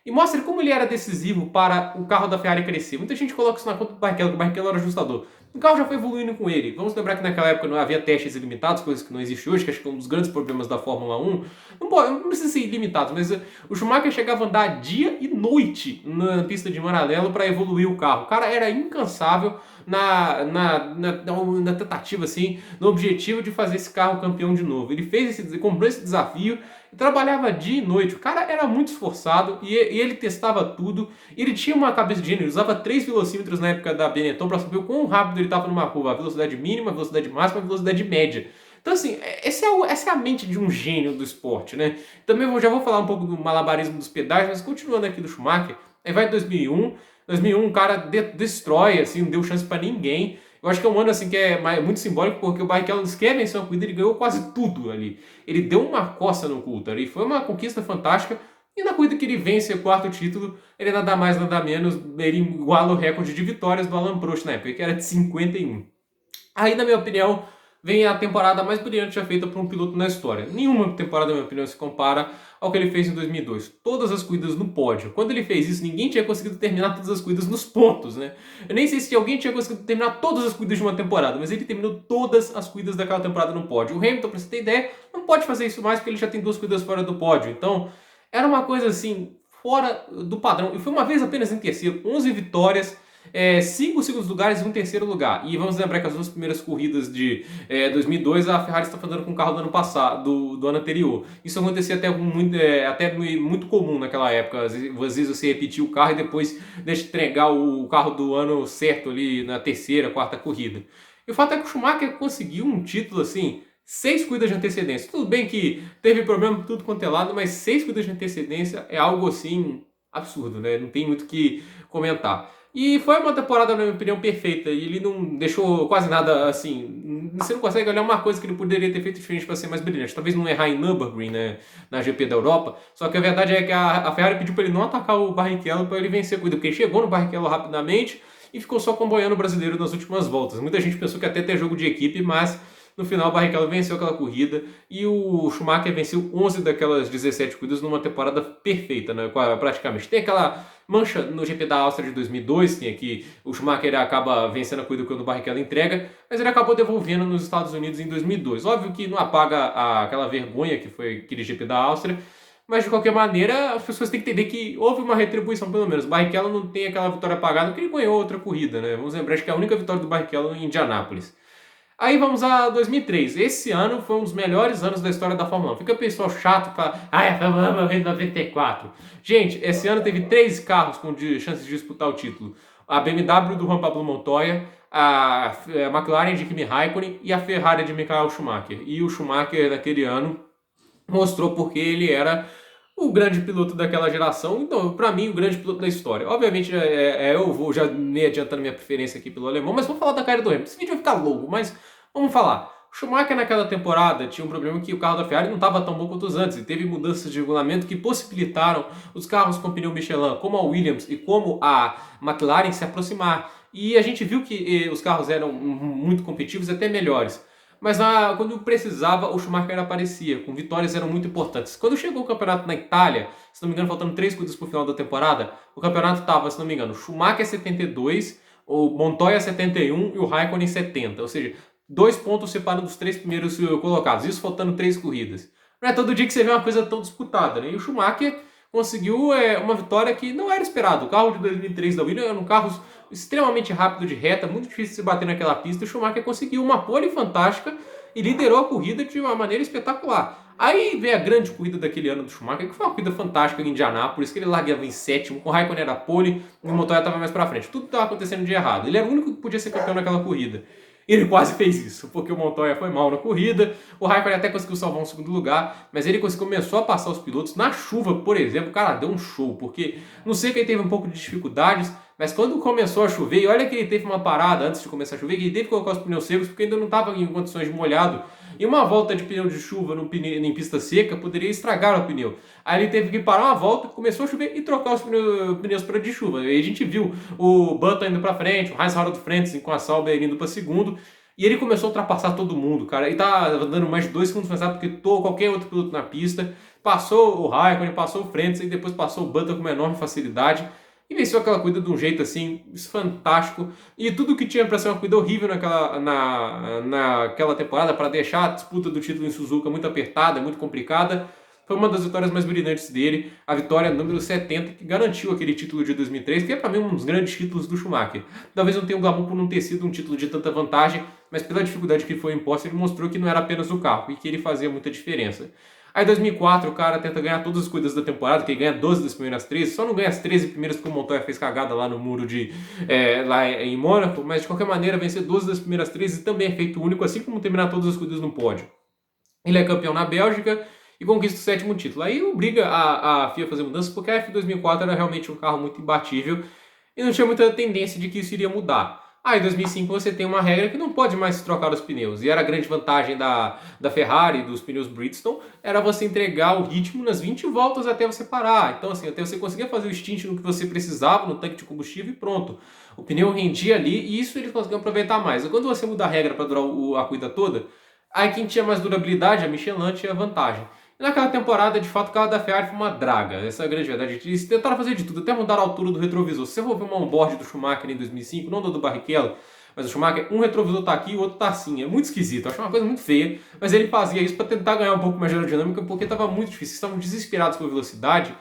e mostra como ele era decisivo para o carro da Ferrari crescer. Muita gente coloca isso na conta do Barrichello, que o Barrichello era ajustador. O carro já foi evoluindo com ele. Vamos lembrar que naquela época não havia testes ilimitados, coisas que não existem hoje, que acho que é um dos grandes problemas da Fórmula 1. Não precisa ser ilimitado, mas o Schumacher chegava a andar dia e noite na pista de Maranello para evoluir o carro. O cara era incansável na tentativa, assim, no objetivo de fazer esse carro campeão de novo. Ele comprou esse desafio e trabalhava dia e noite. O cara era muito esforçado e ele testava tudo. Ele tinha uma cabeça de gênio, ele usava 3 velocímetros na época da Benetton para saber o quão rápido ele estava numa curva, a velocidade mínima, a velocidade máxima e a velocidade média. Então, assim, essa é a mente de um gênio do esporte, né? Também já vou falar um pouco do malabarismo dos pedais, mas continuando aqui do Schumacher, aí vai 2001. 2001, o cara destrói, assim, não deu chance para ninguém. Eu acho que é um ano assim que é muito simbólico, porque o Barrichello quer vencer uma corrida, ele ganhou quase tudo ali. Ele deu uma coça no Coulthard e foi uma conquista fantástica. E na corrida que ele vence o quarto título, ele nada mais, nada menos, ele iguala o recorde de vitórias do Alain Prost na época, que era de 51. Aí, na minha opinião, vem a temporada mais brilhante já feita por um piloto na história. Nenhuma temporada, na minha opinião, se compara ao que ele fez em 2002. Todas as corridas no pódio. Quando ele fez isso, ninguém tinha conseguido terminar todas as corridas nos pontos, né? Eu nem sei se alguém tinha conseguido terminar todas as corridas de uma temporada, mas ele terminou todas as corridas daquela temporada no pódio. O Hamilton, pra você ter ideia, não pode fazer isso mais porque ele já tem 2 corridas fora do pódio. Então, era uma coisa assim, fora do padrão. E foi uma vez apenas em terceiro, 11 vitórias, 5 segundos lugares e um terceiro lugar. E vamos lembrar que as 2 primeiras corridas de 2002 a Ferrari está fazendo com o carro do ano passado, do ano anterior. Isso acontecia até muito comum naquela época. Às vezes você repetia o carro e depois deixa entregar o carro do ano certo ali na terceira, quarta corrida. E o fato é que o Schumacher conseguiu um título assim, 6 corridas de antecedência. Tudo bem que teve problema por tudo quanto é lado, mas 6 corridas de antecedência é algo assim absurdo, né? Não tem muito o que comentar. E foi uma temporada, na minha opinião, perfeita. E ele não deixou quase nada assim. Você não consegue olhar uma coisa que ele poderia ter feito diferente para ser mais brilhante. Talvez não errar em Nürburgring, né, na GP da Europa. Só que a verdade é que a Ferrari pediu para ele não atacar o Barrichello para ele vencer a corrida. Porque ele chegou no Barrichello rapidamente e ficou só comboiando o brasileiro nas últimas voltas. Muita gente pensou que até ter jogo de equipe, mas no final o Barrichello venceu aquela corrida e o Schumacher venceu 11 daquelas 17 corridas numa temporada perfeita, né, praticamente. Tem aquela mancha no GP da Áustria de 2002, tem aqui o Schumacher acaba vencendo a corrida quando o Barrichello entrega, mas ele acabou devolvendo nos Estados Unidos em 2002. Óbvio que não apaga aquela vergonha que foi aquele GP da Áustria, mas de qualquer maneira as pessoas têm que entender que houve uma retribuição pelo menos. O Barrichello não tem aquela vitória apagada porque ele ganhou outra corrida, né? Vamos lembrar que é a única vitória do Barrichello em Indianápolis. Aí vamos a 2003. Esse ano foi um dos melhores anos da história da Fórmula 1. Fica o pessoal chato que fala, a Fórmula 1 morreu em 94. Gente, esse ano teve 3 carros com chances de disputar o título. A BMW do Juan Pablo Montoya, a McLaren de Kimi Raikkonen e a Ferrari de Michael Schumacher. E o Schumacher, naquele ano, mostrou porque ele era o grande piloto daquela geração, então, para mim, o grande piloto da história. Obviamente, eu vou já me adiantando minha preferência aqui pelo alemão, mas vamos falar da carreira do Hamilton. Esse vídeo vai ficar longo, mas vamos falar. O Schumacher naquela temporada tinha um problema que o carro da Ferrari não estava tão bom quanto os antes, e teve mudanças de regulamento que possibilitaram os carros com pneu Michelin, como a Williams e como a McLaren, se aproximar. E a gente viu que os carros eram muito competitivos, até melhores. Mas quando precisava, o Schumacher aparecia, com vitórias eram muito importantes. Quando chegou o campeonato na Itália, se não me engano, faltando 3 corridas para o final da temporada, o campeonato estava, se não me engano, Schumacher 72, o Montoya 71 e o Raikkonen 70. Ou seja, 2 pontos separando os 3 primeiros colocados. Isso faltando 3 corridas. Não é todo dia que você vê uma coisa tão disputada, né? E o Schumacher conseguiu uma vitória que não era esperado. O carro de 2003 da Williams era um carro extremamente rápido de reta, muito difícil de se bater naquela pista. O Schumacher conseguiu uma pole fantástica e liderou a corrida de uma maneira espetacular. Aí veio a grande corrida daquele ano do Schumacher, que foi uma corrida fantástica em Indianápolis, que ele largava em sétimo, com o Raikkonen era pole e o Montoya estava mais para frente. Tudo estava acontecendo de errado. Ele era o único que podia ser campeão naquela corrida. E ele quase fez isso, porque o Montoya foi mal na corrida, o Raikkonen até conseguiu salvar um segundo lugar, mas ele começou a passar os pilotos na chuva, por exemplo. O cara deu um show, porque não sei que ele teve um pouco de dificuldades, mas quando começou a chover, e olha que ele teve uma parada antes de começar a chover, que ele teve que colocar os pneus secos, porque ainda não estava em condições de molhado, e uma volta de pneu de chuva em pista seca poderia estragar o pneu. Aí ele teve que parar uma volta, começou a chover e trocar os pneus para de chuva. Aí a gente viu o Button indo para frente, o Heinz-Harald Frentzen com a Sauber indo para segundo, e ele começou a ultrapassar todo mundo, cara. E tá dando mais de 2 segundos mais rápido que qualquer outro piloto na pista. Passou o Raikkonen, passou o Frentzen e depois passou o Button com uma enorme facilidade. E venceu aquela corrida de um jeito assim, fantástico. E tudo que tinha para ser uma corrida horrível naquela temporada, para deixar a disputa do título em Suzuka muito apertada, muito complicada, foi uma das vitórias mais brilhantes dele. A vitória número 70, que garantiu aquele título de 2003, que é para mim um dos grandes títulos do Schumacher. Talvez não tenha um glamour por não ter sido um título de tanta vantagem, mas pela dificuldade que foi imposta, ele mostrou que não era apenas o carro e que ele fazia muita diferença. Aí em 2004 o cara tenta ganhar todas as corridas da temporada, que ele ganha 12 das primeiras 13, só não ganha as 13 primeiras porque o Montoya fez cagada lá no muro lá em Mônaco, mas de qualquer maneira vencer 12 das primeiras 13 também é feito único, assim como terminar todas as corridas no pódio. Ele é campeão na Bélgica e conquista o 7º título. Aí obriga a FIA a fazer mudanças, porque a F2004 era realmente um carro muito imbatível e não tinha muita tendência de que isso iria mudar. Aí em 2005 você tem uma regra que não pode mais trocar os pneus. E era a grande vantagem da Ferrari, dos pneus Bridgestone, era você entregar o ritmo nas 20 voltas até você parar. Então assim, até você conseguia fazer o stint no que você precisava, no tanque de combustível e pronto. O pneu rendia ali e isso eles conseguiam aproveitar mais. E quando você muda a regra para durar a corrida toda, aí quem tinha mais durabilidade, a Michelin, tinha vantagem. Naquela temporada, de fato, o carro da Ferrari foi uma draga. Essa é a grande verdade. Eles tentaram fazer de tudo, até mudar a altura do retrovisor. Se você for ver uma onboard do Schumacher em 2005, não do Barrichello, mas o Schumacher, um retrovisor tá aqui e o outro tá assim. É muito esquisito. Eu acho uma coisa muito feia. Mas ele fazia isso para tentar ganhar um pouco mais de aerodinâmica, porque estava muito difícil. Eles estavam desesperados por velocidade.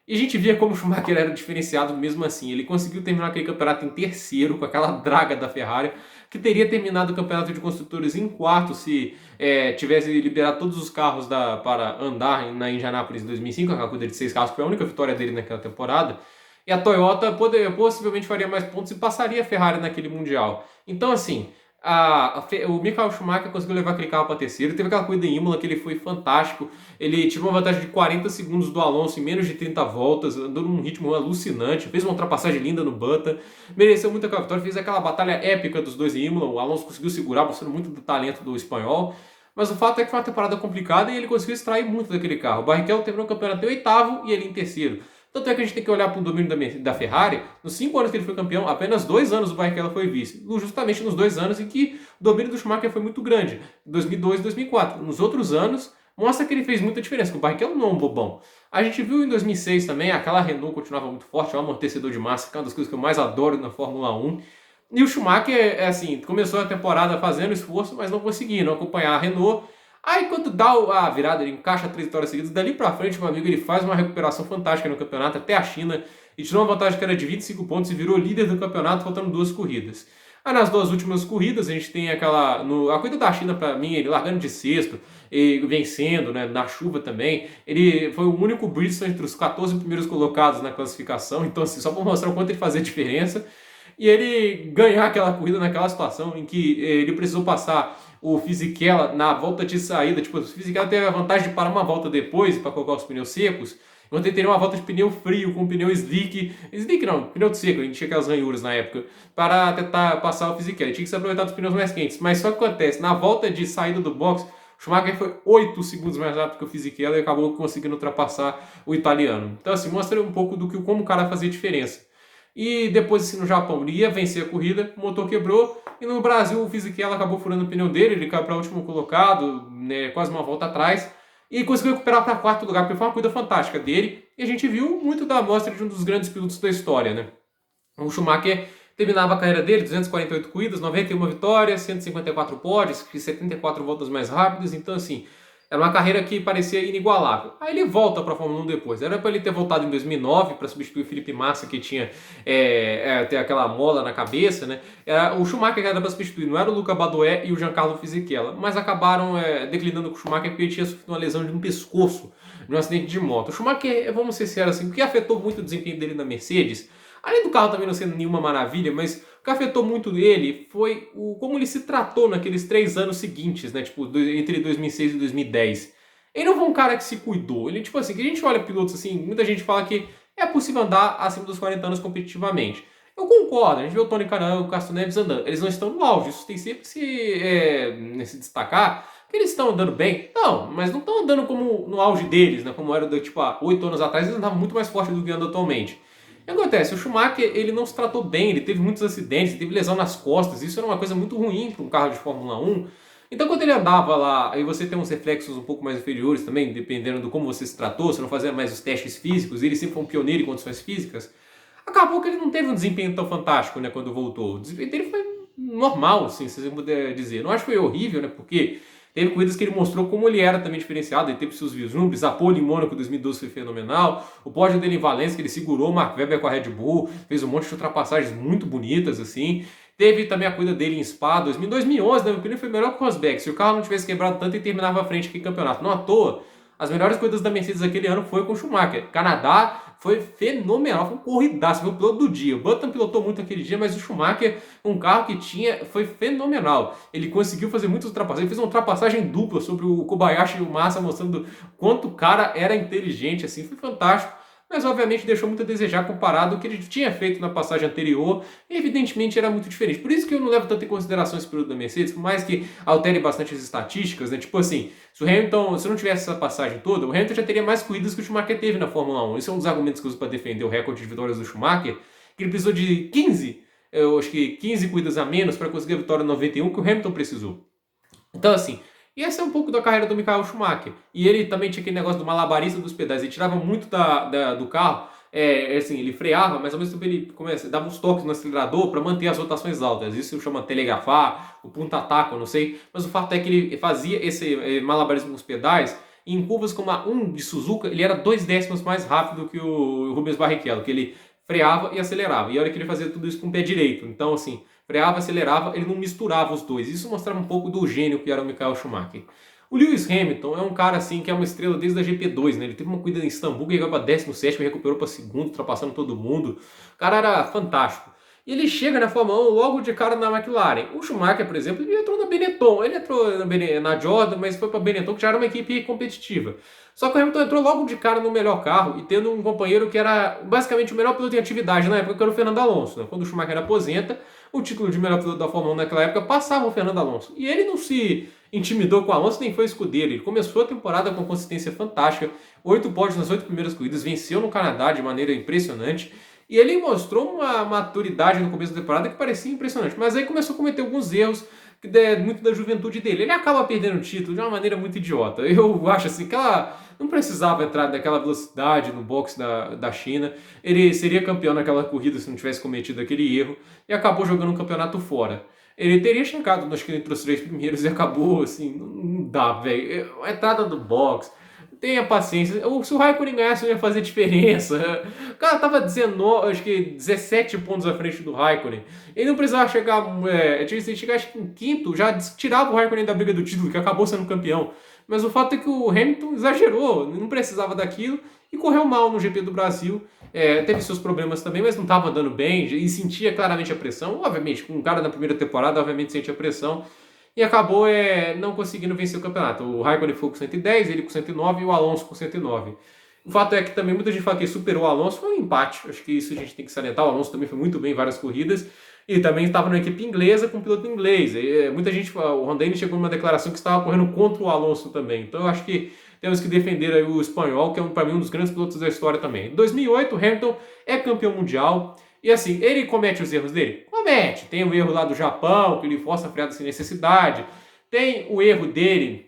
E a gente via como o Schumacher era diferenciado mesmo assim. Ele conseguiu terminar aquele campeonato em terceiro, com aquela draga da Ferrari, que teria terminado o campeonato de construtores em quarto se tivesse liberado todos os carros para andar na Indianápolis em 2005, aquela corrida de 6 carros, que foi a única vitória dele naquela temporada. E a Toyota possivelmente faria mais pontos e passaria a Ferrari naquele Mundial. Então, assim, o Michael Schumacher conseguiu levar aquele carro para terceiro. Teve aquela corrida em Imola que ele foi fantástico. Ele tirou uma vantagem de 40 segundos do Alonso em menos de 30 voltas, andou num ritmo alucinante, fez uma ultrapassagem linda no Button, mereceu muito aquela vitória, fez aquela batalha épica dos dois em Imola. O Alonso conseguiu segurar, mostrando muito do talento do espanhol. Mas o fato é que foi uma temporada complicada e ele conseguiu extrair muito daquele carro. O Barrichello terminou o campeonato em oitavo e ele em terceiro. Tanto é que a gente tem que olhar para o domínio da Ferrari. Nos 5 anos que ele foi campeão, apenas 2 anos o Barrichello foi vice. Justamente nos 2 anos em que o domínio do Schumacher foi muito grande. 2002 e 2004. Nos outros anos, mostra que ele fez muita diferença, que o Barrichello não é um bobão. A gente viu em 2006 também, aquela Renault continuava muito forte, é um amortecedor de massa, que é uma das coisas que eu mais adoro na Fórmula 1. E o Schumacher, assim, começou a temporada fazendo esforço, mas não conseguindo acompanhar a Renault. Aí quando dá a virada, ele encaixa 3 vitórias seguidas, dali pra frente, meu amigo, ele faz uma recuperação fantástica no campeonato, até a China, e tirou uma vantagem que era de 25 pontos e virou líder do campeonato, faltando 2 corridas. Aí nas 2 últimas corridas, a gente tem a corrida da China, pra mim, ele largando de sexto, e vencendo, né, na chuva também. Ele foi o único Bridgestone entre os 14 primeiros colocados na classificação, então assim, só para mostrar o quanto ele fazia diferença. e ele ganhar aquela corrida naquela situação em que ele precisou passar o Fisichella na volta de saída. Tipo, o Fisichella teve a vantagem de parar uma volta depois para colocar os pneus secos, enquanto ele teria uma volta de pneu frio com pneu slick não, pneu de seco, a gente tinha aquelas ranhuras na época, para tentar passar o Fisichella. Ele tinha que se aproveitar dos pneus mais quentes. Mas só que acontece, na volta de saída do box, o Schumacher foi 8 segundos mais rápido que o Fisichella e acabou conseguindo ultrapassar o italiano. Então, assim, mostra um pouco do que como o cara fazia diferença. E depois, assim, no Japão, ele ia vencer a corrida, o motor quebrou, e no Brasil o Fisichella acabou furando o pneu dele, ele caiu para o último colocado, né, quase uma volta atrás, e conseguiu recuperar para quarto lugar, porque foi uma corrida fantástica dele, e a gente viu muito da amostra de um dos grandes pilotos da história, né? O Schumacher terminava a carreira dele, 248 corridas, 91 vitórias, 154 pódios, 74 voltas mais rápidas, então assim, era uma carreira que parecia inigualável. Aí ele volta para a Fórmula 1 depois. Era para ele ter voltado em 2009 para substituir o Felipe Massa, que tinha ter aquela mola na cabeça, né? O Schumacher que era para substituir, não era o Luca Badoer e o Giancarlo Fisichella, mas acabaram declinando com o Schumacher porque ele tinha sofrido uma lesão de um pescoço, de um acidente de moto. O Schumacher, vamos ser sérios assim, o que afetou muito o desempenho dele na Mercedes, além do carro também não sendo nenhuma maravilha, mas o que afetou muito ele foi como ele se tratou naqueles 3 anos seguintes, né? Tipo, entre 2006 e 2010. Ele não foi um cara que se cuidou. Ele, tipo assim, que a gente olha pilotos assim, muita gente fala que é possível andar acima dos 40 anos competitivamente. Eu concordo, a gente vê o Tony Kanaan e o Castro Neves andando. Eles não estão no auge, isso tem sempre que se destacar. Que eles estão andando bem? Não, mas não estão andando como no auge deles, né? Como era tipo, há 8 anos atrás, eles andavam muito mais forte do que andam atualmente. O que acontece? O Schumacher ele não se tratou bem, ele teve muitos acidentes, teve lesão nas costas, isso era uma coisa muito ruim para um carro de Fórmula 1. Então quando ele andava lá, aí você tem uns reflexos um pouco mais inferiores também, dependendo do como você se tratou, se não fazia mais os testes físicos, ele sempre foi um pioneiro em condições físicas, acabou que ele não teve um desempenho tão fantástico, né, quando voltou. O desempenho dele foi normal, assim, se você puder dizer. Não acho que foi horrível, né, porque teve corridas que ele mostrou como ele era também diferenciado, ele teve seus vislumbres, a pole em Mônaco 2012 foi fenomenal, o pódio dele em Valência, que ele segurou o Mark Webber com a Red Bull, fez um monte de ultrapassagens muito bonitas, assim. Teve também a corrida dele em Spa, 2011, né, meu opinião foi melhor que o Rosberg, se o carro não tivesse quebrado tanto, ele terminava à frente aqui no campeonato. Não à toa, as melhores corridas da Mercedes aquele ano foi com o Schumacher. Canadá foi fenomenal, foi um corridaço, foi o piloto do dia. O Button pilotou muito aquele dia, mas o Schumacher, um carro que tinha, foi fenomenal. Ele conseguiu fazer muitas ultrapassagens, ele fez uma ultrapassagem dupla sobre o Kobayashi e o Massa, mostrando quanto o cara era inteligente, assim, foi fantástico. Mas obviamente deixou muito a desejar comparado ao que ele tinha feito na passagem anterior, e evidentemente era muito diferente. Por isso que eu não levo tanto em consideração esse período da Mercedes, por mais que altere bastante as estatísticas, né? Tipo assim, se o Hamilton, se não tivesse essa passagem toda, o Hamilton já teria mais corridas que o Schumacher teve na Fórmula 1. Esse é um dos argumentos que eu uso para defender o recorde de vitórias do Schumacher, que ele precisou de 15, eu acho que 15 corridas a menos para conseguir a vitória 91 que o Hamilton precisou. Então assim, e essa é um pouco da carreira do Michael Schumacher. E ele também tinha aquele negócio do malabarista dos pedais. Ele tirava muito do carro, assim, ele freava, mas ao mesmo tempo ele dava uns toques no acelerador para manter as rotações altas. Isso chama telegrafar, o punta-taco, não sei. Mas o fato é que ele fazia esse malabarismo com os pedais. E em curvas como a 1 de Suzuka, ele era 2 décimos mais rápido que o Rubens Barrichello, que ele freava e acelerava. E olha que ele fazia tudo isso com o pé direito. Então, assim, freava, acelerava, ele não misturava os dois. Isso mostrava um pouco do gênio que era o Michael Schumacher. O Lewis Hamilton é um cara assim que é uma estrela desde a GP2, né? Ele teve uma corrida em Istambul que chegou para 17º e recuperou para segundo, ultrapassando todo mundo. O cara era fantástico. E ele chega na Fórmula 1 logo de cara na McLaren. O Schumacher, por exemplo, ele entrou na Benetton. Ele entrou na Jordan, mas foi para a Benetton, que já era uma equipe competitiva. Só que o Hamilton entrou logo de cara no melhor carro e tendo um companheiro que era basicamente o melhor piloto em atividade na época, que era o Fernando Alonso. Né? Quando o Schumacher aposenta, o título de melhor piloto da Fórmula 1 naquela época passava o Fernando Alonso. E ele não se intimidou com o Alonso, nem foi escudeiro. Ele começou a temporada com consistência fantástica, 8 pódios nas 8 primeiras corridas, venceu no Canadá de maneira impressionante. E ele mostrou uma maturidade no começo da temporada que parecia impressionante. Mas aí começou a cometer alguns erros muito da juventude dele. Ele acaba perdendo o título de uma maneira muito idiota. Eu acho assim que ela não precisava entrar naquela velocidade no box da China. Ele seria campeão naquela corrida se não tivesse cometido aquele erro. E acabou jogando um campeonato fora. Ele teria chegado, acho que entre os 3 primeiros e acabou assim, não dá, velho. A entrada do box, tenha paciência. Se o Raikkonen ganhasse, não ia fazer diferença. O cara tava 19, acho que 17 pontos à frente do Raikkonen. Ele não precisava chegar, se chegar acho que em quinto, já tirava o Raikkonen da briga do título, que acabou sendo campeão. Mas o fato é que o Hamilton exagerou, não precisava daquilo e correu mal no GP do Brasil. teve seus problemas também, mas não estava dando bem e sentia claramente a pressão. Obviamente, com um cara na primeira temporada, obviamente sente a pressão. E acabou não conseguindo vencer o campeonato. O Raikkonen foi com 110, ele com 109 e o Alonso com 109. O fato é que também muita gente fala que superou o Alonso, foi um empate. Acho que isso a gente tem que salientar. O Alonso também foi muito bem em várias corridas. E também estava na equipe inglesa com um piloto inglês. E, muita gente, o Ron Dennis chegou numa declaração que estava correndo contra o Alonso também. Então eu acho que temos que defender aí o espanhol, que é para mim um dos grandes pilotos da história também. Em 2008, o Hamilton é campeão mundial. E assim, ele comete os erros dele? Comete. Tem o erro lá do Japão, que ele força a freada sem necessidade. Tem o erro dele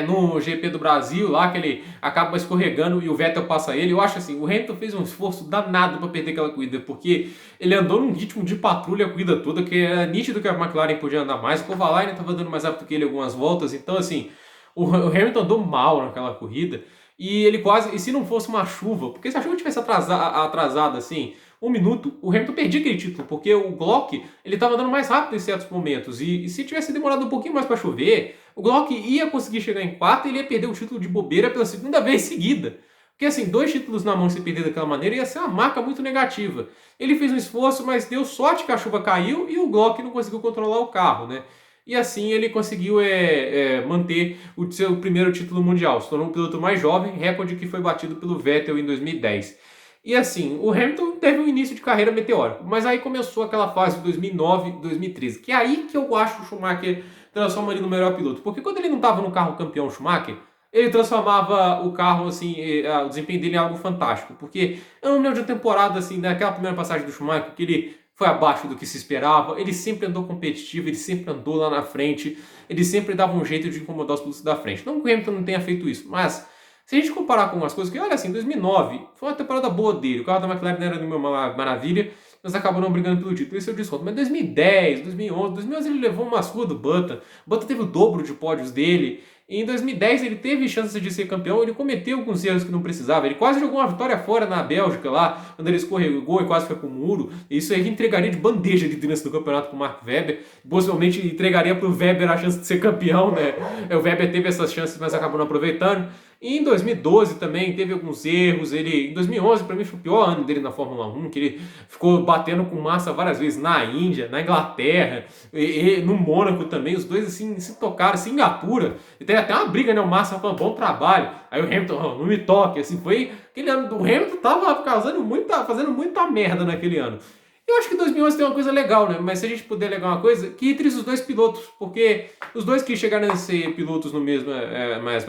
no GP do Brasil, lá que ele acaba escorregando e o Vettel passa ele. Eu acho assim, o Hamilton fez um esforço danado para perder aquela corrida, porque ele andou num ritmo de patrulha a corrida toda, que é nítido que a McLaren podia andar mais. O Kovalainen estava dando mais rápido que ele algumas voltas, então assim, o Hamilton andou mal naquela corrida. E ele quase, e se não fosse uma chuva, porque se a chuva tivesse atrasado assim, um minuto, o Hamilton perdia aquele título, porque o Glock, ele estava andando mais rápido em certos momentos, e se tivesse demorado um pouquinho mais para chover, o Glock ia conseguir chegar em quarto e ele ia perder o título de bobeira pela segunda vez seguida. Porque assim, 2 títulos na mão se perder daquela maneira ia ser uma marca muito negativa. Ele fez um esforço, mas deu sorte que a chuva caiu e o Glock não conseguiu controlar o carro, né? E assim ele conseguiu manter o seu primeiro título mundial. Se tornou um piloto mais jovem, recorde que foi batido pelo Vettel em 2010. E assim, o Hamilton teve um início de carreira meteórico, mas aí começou aquela fase de 2009, 2013, que é aí que eu acho o Schumacher transforma ele no melhor piloto. Porque quando ele não estava no carro campeão Schumacher, ele transformava o carro, assim, o desempenho dele em algo fantástico. Porque eu não me lembro de uma temporada, assim, naquela primeira passagem do Schumacher, que ele foi abaixo do que se esperava, ele sempre andou competitivo, ele sempre andou lá na frente, ele sempre dava um jeito de incomodar os pilotos da frente. Não que o Hamilton não tenha feito isso, mas se a gente comparar com as coisas, que olha assim, 2009 foi uma temporada boa dele, o carro da McLaren não era nenhuma maravilha, mas acabou não brigando pelo título, esse é o desconto. Mas 2010, 2011 ele levou uma surra do Button, o Button teve o dobro de pódios dele. Em 2010 ele teve chance de ser campeão, ele cometeu alguns erros que não precisava, ele quase jogou uma vitória fora na Bélgica lá, quando ele escorregou e quase foi pro muro. Isso aí entregaria de bandeja a liderança do campeonato pro Mark Webber, possivelmente entregaria pro Webber a chance de ser campeão, né? O Webber teve essas chances, mas acabou não aproveitando. E em 2012 também teve alguns erros. Em 2011 para mim foi o pior ano dele na Fórmula 1, que ele ficou batendo com Massa várias vezes na Índia, na Inglaterra, e no Mônaco também. Os dois assim se tocaram, Singapura. E tem até uma briga, né? O Massa falou, bom trabalho. Aí o Hamilton, oh, não me toque. Assim, foi aquele ano do Hamilton, tava fazendo muita merda naquele ano. Eu acho que 2011 tem uma coisa legal, né? Mas se a gente puder legar uma coisa, que entre os dois pilotos, porque os dois que chegaram a ser pilotos no mesma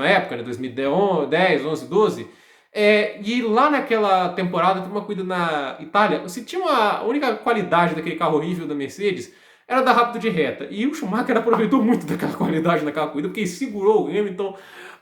época, né? 2010, 11, 12, e lá naquela temporada, tem uma corrida na Itália, se tinha a única qualidade daquele carro horrível da Mercedes, era dar rápido de reta. E o Schumacher aproveitou muito daquela qualidade naquela corrida, porque ele segurou o Hamilton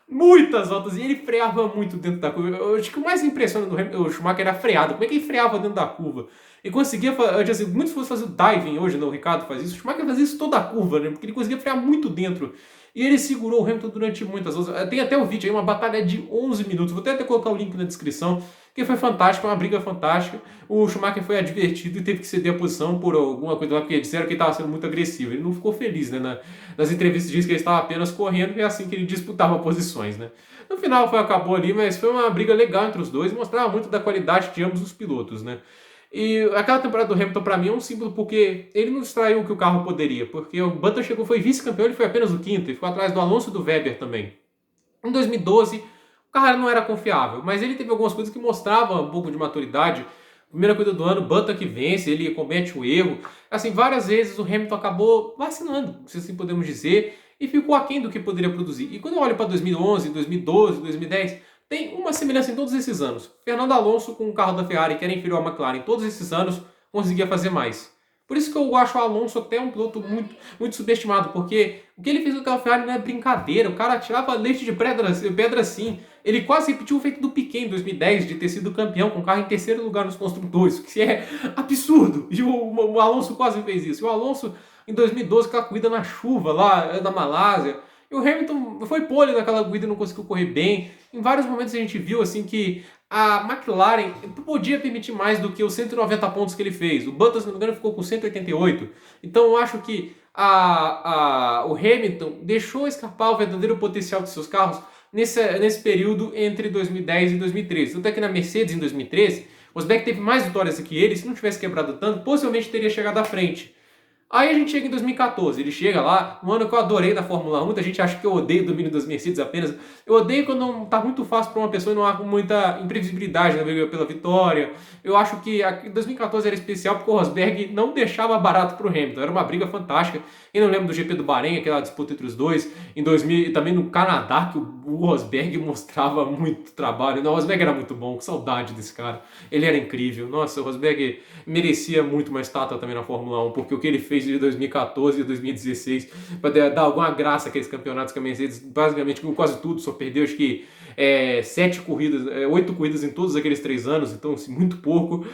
muitas voltas e ele freava muito dentro da curva. Eu acho que o mais impressionante do Schumacher era a freada. Como é que ele freava dentro da curva? E conseguia, assim, muitos fossem fazer o diving hoje, né? O Ricardo faz isso. O Schumacher fazia isso toda a curva, né? Porque ele conseguia frear muito dentro. E ele segurou o Hamilton durante muitas voltas. Tem até o vídeo aí, uma batalha de 11 minutos. Vou até colocar o link na descrição, que foi fantástico, uma briga fantástica. O Schumacher foi advertido e teve que ceder a posição por alguma coisa lá, porque disseram que ele estava sendo muito agressivo. Ele não ficou feliz, né? Nas entrevistas diz que ele estava apenas correndo e é assim que ele disputava posições, né? No final acabou ali, mas foi uma briga legal entre os dois e mostrava muito da qualidade de ambos os pilotos, né? E aquela temporada do Hamilton para mim é um símbolo porque ele não extraiu o que o carro poderia, porque o Button chegou, foi vice-campeão, ele foi apenas o quinto, e ficou atrás do Alonso e do Webber também. Em 2012, o carro não era confiável, mas ele teve algumas coisas que mostravam um pouco de maturidade. Primeira corrida do ano, Button que vence, ele comete o erro. Assim, várias vezes o Hamilton acabou vacilando, se assim podemos dizer, e ficou aquém do que poderia produzir. E quando eu olho para 2011, 2012, 2010, tem uma semelhança em todos esses anos. Fernando Alonso com o carro da Ferrari, que era inferior à McLaren, todos esses anos conseguia fazer mais. Por isso que eu acho o Alonso até um piloto muito, muito subestimado, porque o que ele fez com aquela Ferrari não é brincadeira. O cara tirava leite de pedra assim. Ele quase repetiu o feito do Piquet em 2010, de ter sido campeão com o carro em terceiro lugar nos construtores, que é absurdo. E o Alonso quase fez isso. E o Alonso, em 2012, aquela corrida na chuva lá na Malásia, e o Hamilton foi pole naquela corrida e não conseguiu correr bem. Em vários momentos a gente viu assim que a McLaren podia permitir mais do que os 190 pontos que ele fez. O Button, se não me engano, ficou com 188. Então eu acho que o Hamilton deixou escapar o verdadeiro potencial de seus carros nesse período entre 2010 e 2013. Tanto é que na Mercedes, em 2013, O Rosberg teve mais vitórias que ele, se não tivesse quebrado tanto, possivelmente teria chegado à frente. Aí a gente chega em 2014, ele chega lá, um ano que eu adorei na Fórmula 1, muita gente acha que eu odeio o domínio das Mercedes apenas. Eu odeio quando não tá muito fácil para uma pessoa e não há muita imprevisibilidade na briga pela vitória. Eu acho que 2014 era especial porque o Rosberg não deixava barato pro Hamilton, era uma briga fantástica. Eu não lembro do GP do Bahrein, aquela disputa entre os dois, em 2000 e também no Canadá, que o Rosberg mostrava muito trabalho. Não, o Rosberg era muito bom, que saudade desse cara. Ele era incrível. Nossa, o Rosberg merecia muito uma estátua também na Fórmula 1, porque o que ele fez de 2014 e 2016 para dar alguma graça àqueles campeonatos que a Mercedes, basicamente, quase tudo, só perdeu, acho que 8 corridas em todos aqueles 3 anos, então assim, muito pouco.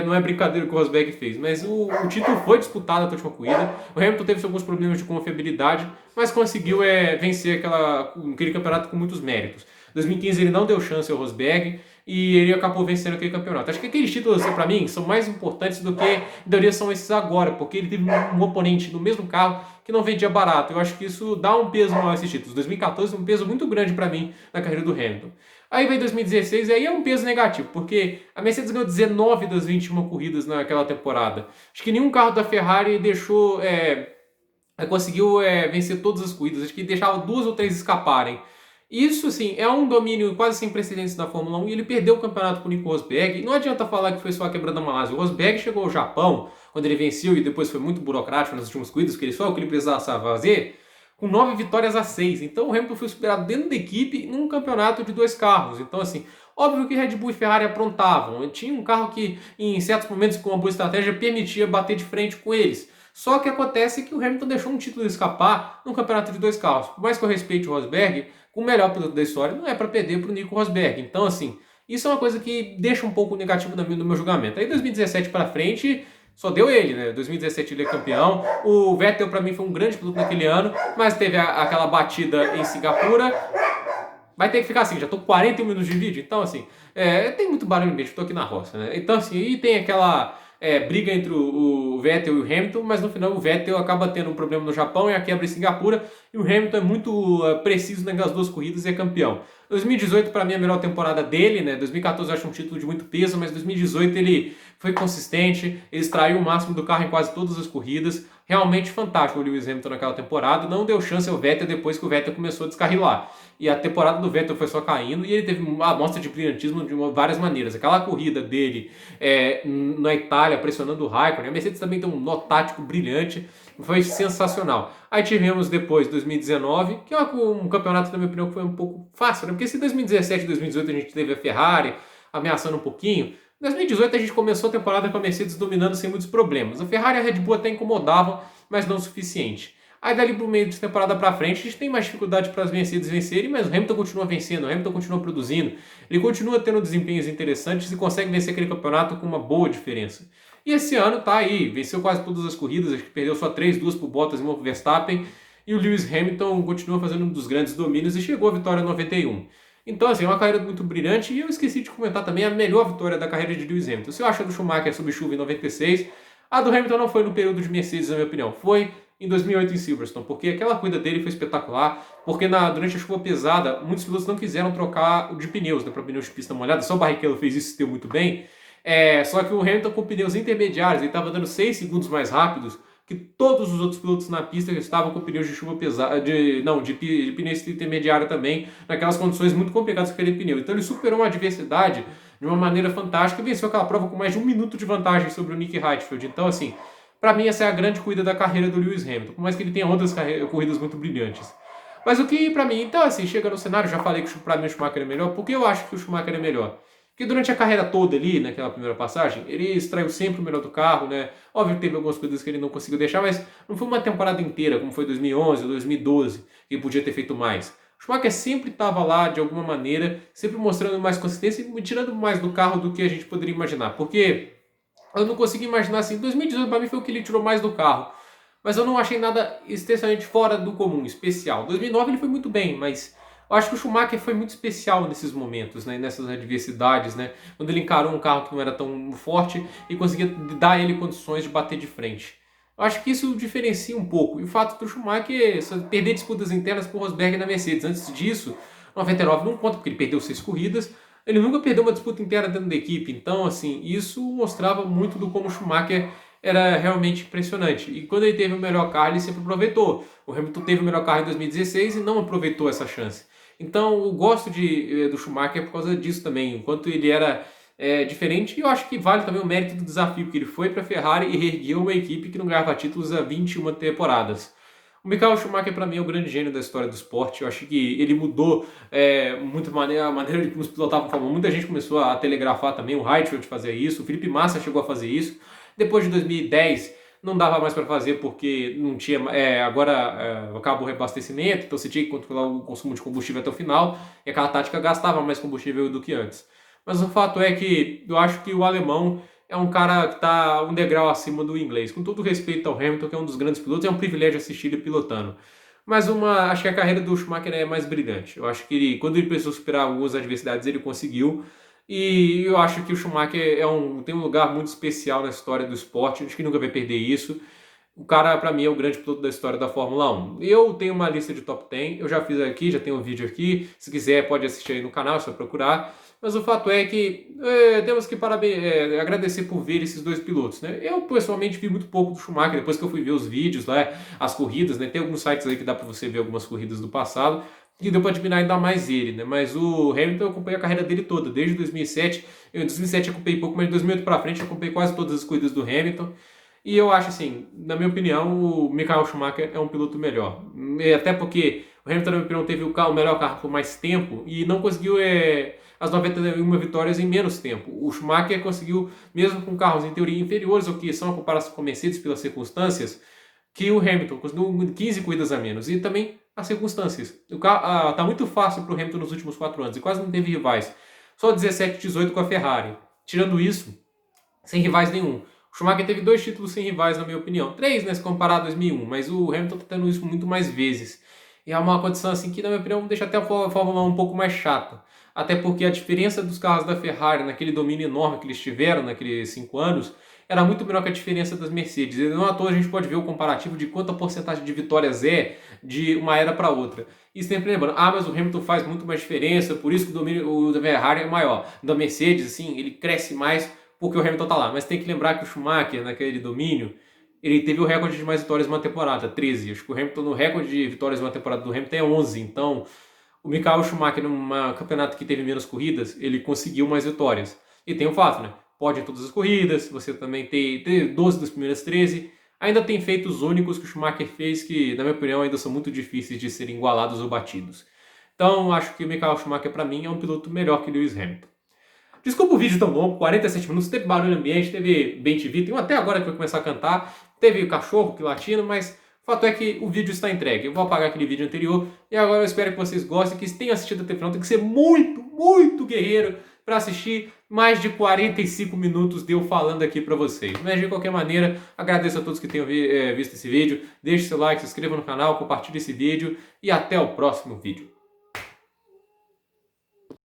Não é brincadeira o que o Rosberg fez, mas o título foi disputado na última corrida. O Hamilton teve alguns problemas de confiabilidade, mas conseguiu vencer aquele campeonato com muitos méritos. Em 2015 ele não deu chance ao Rosberg e ele acabou vencendo aquele campeonato. Acho que aqueles títulos, para mim, são mais importantes do que, em teoria, são esses agora, porque ele teve um oponente no mesmo carro que não vendia barato. Eu acho que isso dá um peso a esses títulos. 2014 é um peso muito grande para mim na carreira do Hamilton. Aí vem 2016 e aí é um peso negativo, porque a Mercedes ganhou 19 das 21 corridas naquela temporada. Acho que nenhum carro da Ferrari conseguiu vencer todas as corridas. Acho que deixava 2 ou 3 escaparem. Isso, assim, é um domínio quase sem precedentes na Fórmula 1 e ele perdeu o campeonato com o Nico Rosberg. Não adianta falar que foi só a quebra da Malásia. O Rosberg chegou ao Japão, quando ele venceu e depois foi muito burocrático nas últimas corridas, porque ele só o que ele precisava fazer, com 9 vitórias a 6. Então o Hamilton foi superado dentro da equipe num campeonato de 2 carros. Então, assim, óbvio que Red Bull e Ferrari aprontavam. Tinha um carro que, em certos momentos, com uma boa estratégia, permitia bater de frente com eles. Só que acontece que o Hamilton deixou um título escapar num campeonato de 2 carros. Por mais que eu respeite o Rosberg, o melhor piloto da história não é para perder para o Nico Rosberg. Então, assim, isso é uma coisa que deixa um pouco negativo no meu julgamento. Aí, 2017 para frente, só deu ele, né? 2017 ele é campeão. O Vettel, para mim, foi um grande piloto naquele ano, mas teve aquela batida em Singapura. Vai ter que ficar assim, já tô com 41 minutos de vídeo, então, assim, tem muito barulho mesmo, tô aqui na roça, né? Então, assim, e tem aquela briga entre o Vettel e o Hamilton, mas no final o Vettel acaba tendo um problema no Japão e a quebra em Singapura, e o Hamilton é muito preciso nas 2 corridas e é campeão. 2018 para mim é a melhor temporada dele, né? 2014 eu acho um título de muito peso, mas 2018 ele foi consistente, ele extraiu o máximo do carro em quase todas as corridas. Realmente fantástico o Lewis Hamilton naquela temporada, não deu chance ao Vettel depois que o Vettel começou a descarrilar. E a temporada do Vettel foi só caindo e ele teve uma amostra de brilhantismo de várias maneiras. Aquela corrida dele na Itália, pressionando o Raikkonen, a Mercedes também tem um nó tático brilhante, foi sensacional. Aí tivemos depois 2019, que é um campeonato, na minha opinião, que foi um pouco fácil, né? Porque se 2017 e 2018 a gente teve a Ferrari ameaçando um pouquinho, em 2018 a gente começou a temporada com a Mercedes dominando sem muitos problemas. A Ferrari e a Red Bull até incomodavam, mas não o suficiente. Aí dali pro meio de temporada para frente a gente tem mais dificuldade para as Mercedes vencerem, mas o Hamilton continua vencendo, o Hamilton continua produzindo, ele continua tendo desempenhos interessantes e consegue vencer aquele campeonato com uma boa diferença. E esse ano tá aí, venceu quase todas as corridas, acho que perdeu só 3, 2 pro Bottas e uma pro Verstappen, e o Lewis Hamilton continua fazendo um dos grandes domínios e chegou à vitória 91. Então, assim, é uma carreira muito brilhante, e eu esqueci de comentar também a melhor vitória da carreira de Lewis Hamilton. Se eu acho a do Schumacher sob chuva em 96, a do Hamilton não foi no período de Mercedes, na minha opinião, foi em 2008 em Silverstone, porque aquela corrida dele foi espetacular, porque durante a chuva pesada, muitos pilotos não quiseram trocar de pneus, né, para pneus de pista molhada, só o Barrichello fez isso e deu muito bem, só que o Hamilton com pneus intermediários, ele estava dando 6 segundos mais rápidos que todos os outros pilotos na pista que estavam com pneus de chuva pesada, de pneus intermediário também, naquelas condições muito complicadas com aquele pneu. Então ele superou uma adversidade de uma maneira fantástica e venceu aquela prova com mais de 1 minuto de vantagem sobre o Nick Heidfeld. Então, assim, para mim essa é a grande corrida da carreira do Lewis Hamilton, por mais que ele tenha outras corridas muito brilhantes. Mas o que para mim, então assim, chega no cenário, já falei que para mim o Schumacher é melhor, porque eu acho que o Schumacher é melhor. Porque durante a carreira toda ali, naquela primeira passagem, ele extraiu sempre o melhor do carro, né? Óbvio que teve algumas coisas que ele não conseguiu deixar, mas não foi uma temporada inteira, como foi 2011 ou 2012, que ele podia ter feito mais. O Schumacher sempre estava lá, de alguma maneira, sempre mostrando mais consistência e tirando mais do carro do que a gente poderia imaginar. Porque eu não consigo imaginar assim, 2018 para mim foi o que ele tirou mais do carro. Mas eu não achei nada extremamente fora do comum, especial. 2009 ele foi muito bem, mas eu acho que o Schumacher foi muito especial nesses momentos, né, nessas adversidades, né, quando ele encarou um carro que não era tão forte e conseguia dar a ele condições de bater de frente. Eu acho que isso diferencia um pouco. E o fato do Schumacher perder disputas internas com o Rosberg na Mercedes. Antes disso, 99 não conta, porque ele perdeu 6 corridas, ele nunca perdeu uma disputa interna dentro da equipe. Então, assim, isso mostrava muito do como o Schumacher era realmente impressionante. E quando ele teve o melhor carro, ele sempre aproveitou. O Hamilton teve o melhor carro em 2016 e não aproveitou essa chance. Então, eu gosto do Schumacher por causa disso também. Enquanto ele era diferente, e eu acho que vale também o mérito do desafio, que ele foi para a Ferrari e reergueu uma equipe que não ganhava títulos há 21 temporadas. O Michael Schumacher, para mim, é o grande gênio da história do esporte. Eu acho que ele mudou muito a maneira de como se pilotava a Fórmula 1. Muita gente começou a telegrafar também, o Heidfeld fazia isso, o Felipe Massa chegou a fazer isso. Depois de 2010, não dava mais para fazer porque não tinha. Agora acabou o reabastecimento, então você tinha que controlar o consumo de combustível até o final, e aquela tática gastava mais combustível do que antes. Mas o fato é que eu acho que o alemão é um cara que está um degrau acima do inglês. Com todo respeito ao Hamilton, que é um dos grandes pilotos, é um privilégio assistir ele pilotando. Mas acho que a carreira do Schumacher é mais brilhante. Eu acho que quando ele precisou superar algumas adversidades, ele conseguiu. E eu acho que o Schumacher tem um lugar muito especial na história do esporte. Acho que nunca vai perder isso. O cara, pra mim, é o grande piloto da história da Fórmula 1. Eu tenho uma lista de top 10, eu já fiz aqui, já tenho um vídeo aqui. Se quiser, pode assistir aí no canal, é só procurar. Mas o fato é que temos que agradecer por ver esses dois pilotos, né? Eu, pessoalmente, vi muito pouco do Schumacher, depois que eu fui ver os vídeos lá, as corridas, né? Tem alguns sites aí que dá pra você ver algumas corridas do passado, e deu pra admirar ainda mais ele, né? Mas o Hamilton, eu acompanhei a carreira dele toda, desde 2007. Em 2007 eu acompanhei pouco, mas de 2008 pra frente eu acompanhei quase todas as corridas do Hamilton. E eu acho assim, na minha opinião, o Michael Schumacher é um piloto melhor. Até porque o Hamilton, na minha opinião, teve o melhor carro por mais tempo e não conseguiu as 91 vitórias em menos tempo. O Schumacher conseguiu, mesmo com carros em teoria inferiores ao que são a comparação com a Mercedes pelas circunstâncias, que o Hamilton conseguiu 15 corridas a menos. E também as circunstâncias. Tá muito fácil para o Hamilton nos últimos 4 anos e quase não teve rivais. Só 17 e 18 com a Ferrari. Tirando isso, sem rivais nenhum. O Schumacher teve 2 títulos sem rivais, na minha opinião. 3, né, se comparar a 2001, mas o Hamilton tá tendo isso muito mais vezes. E é uma condição assim que, na minha opinião, deixa até a Fórmula 1 um pouco mais chata. Até porque a diferença dos carros da Ferrari, naquele domínio enorme que eles tiveram naqueles 5 anos, era muito menor que a diferença das Mercedes. E não à toa a gente pode ver o comparativo de quanta porcentagem de vitórias de uma era para outra. E sempre lembrando, mas o Hamilton faz muito mais diferença, por isso que o domínio da Ferrari é maior. Da Mercedes, assim, ele cresce mais porque o Hamilton tá lá. Mas tem que lembrar que o Schumacher, naquele domínio, ele teve o recorde de mais vitórias em uma temporada, 13. Acho que o Hamilton, no recorde de vitórias em uma temporada do Hamilton é 11. Então, o Michael Schumacher, num campeonato que teve menos corridas, ele conseguiu mais vitórias. E tem o fato, né? Pode em todas as corridas, você também tem 12 das primeiras 13. Ainda tem feitos únicos que o Schumacher fez que, na minha opinião, ainda são muito difíceis de serem igualados ou batidos. Então, acho que o Michael Schumacher, para mim, é um piloto melhor que Lewis Hamilton. Desculpa o vídeo tão longo, 47 minutos, teve barulho ambiente, teve bem TV, tem um até agora que vai começar a cantar, teve o cachorro que latindo, mas o fato é que o vídeo está entregue. Eu vou apagar aquele vídeo anterior e agora eu espero que vocês gostem, que tenham assistido até o final. Tem que ser muito, muito guerreiro para assistir mais de 45 minutos de eu falando aqui para vocês. Mas de qualquer maneira, agradeço a todos que tenham visto esse vídeo. Deixe seu like, se inscreva no canal, compartilhe esse vídeo e até o próximo vídeo.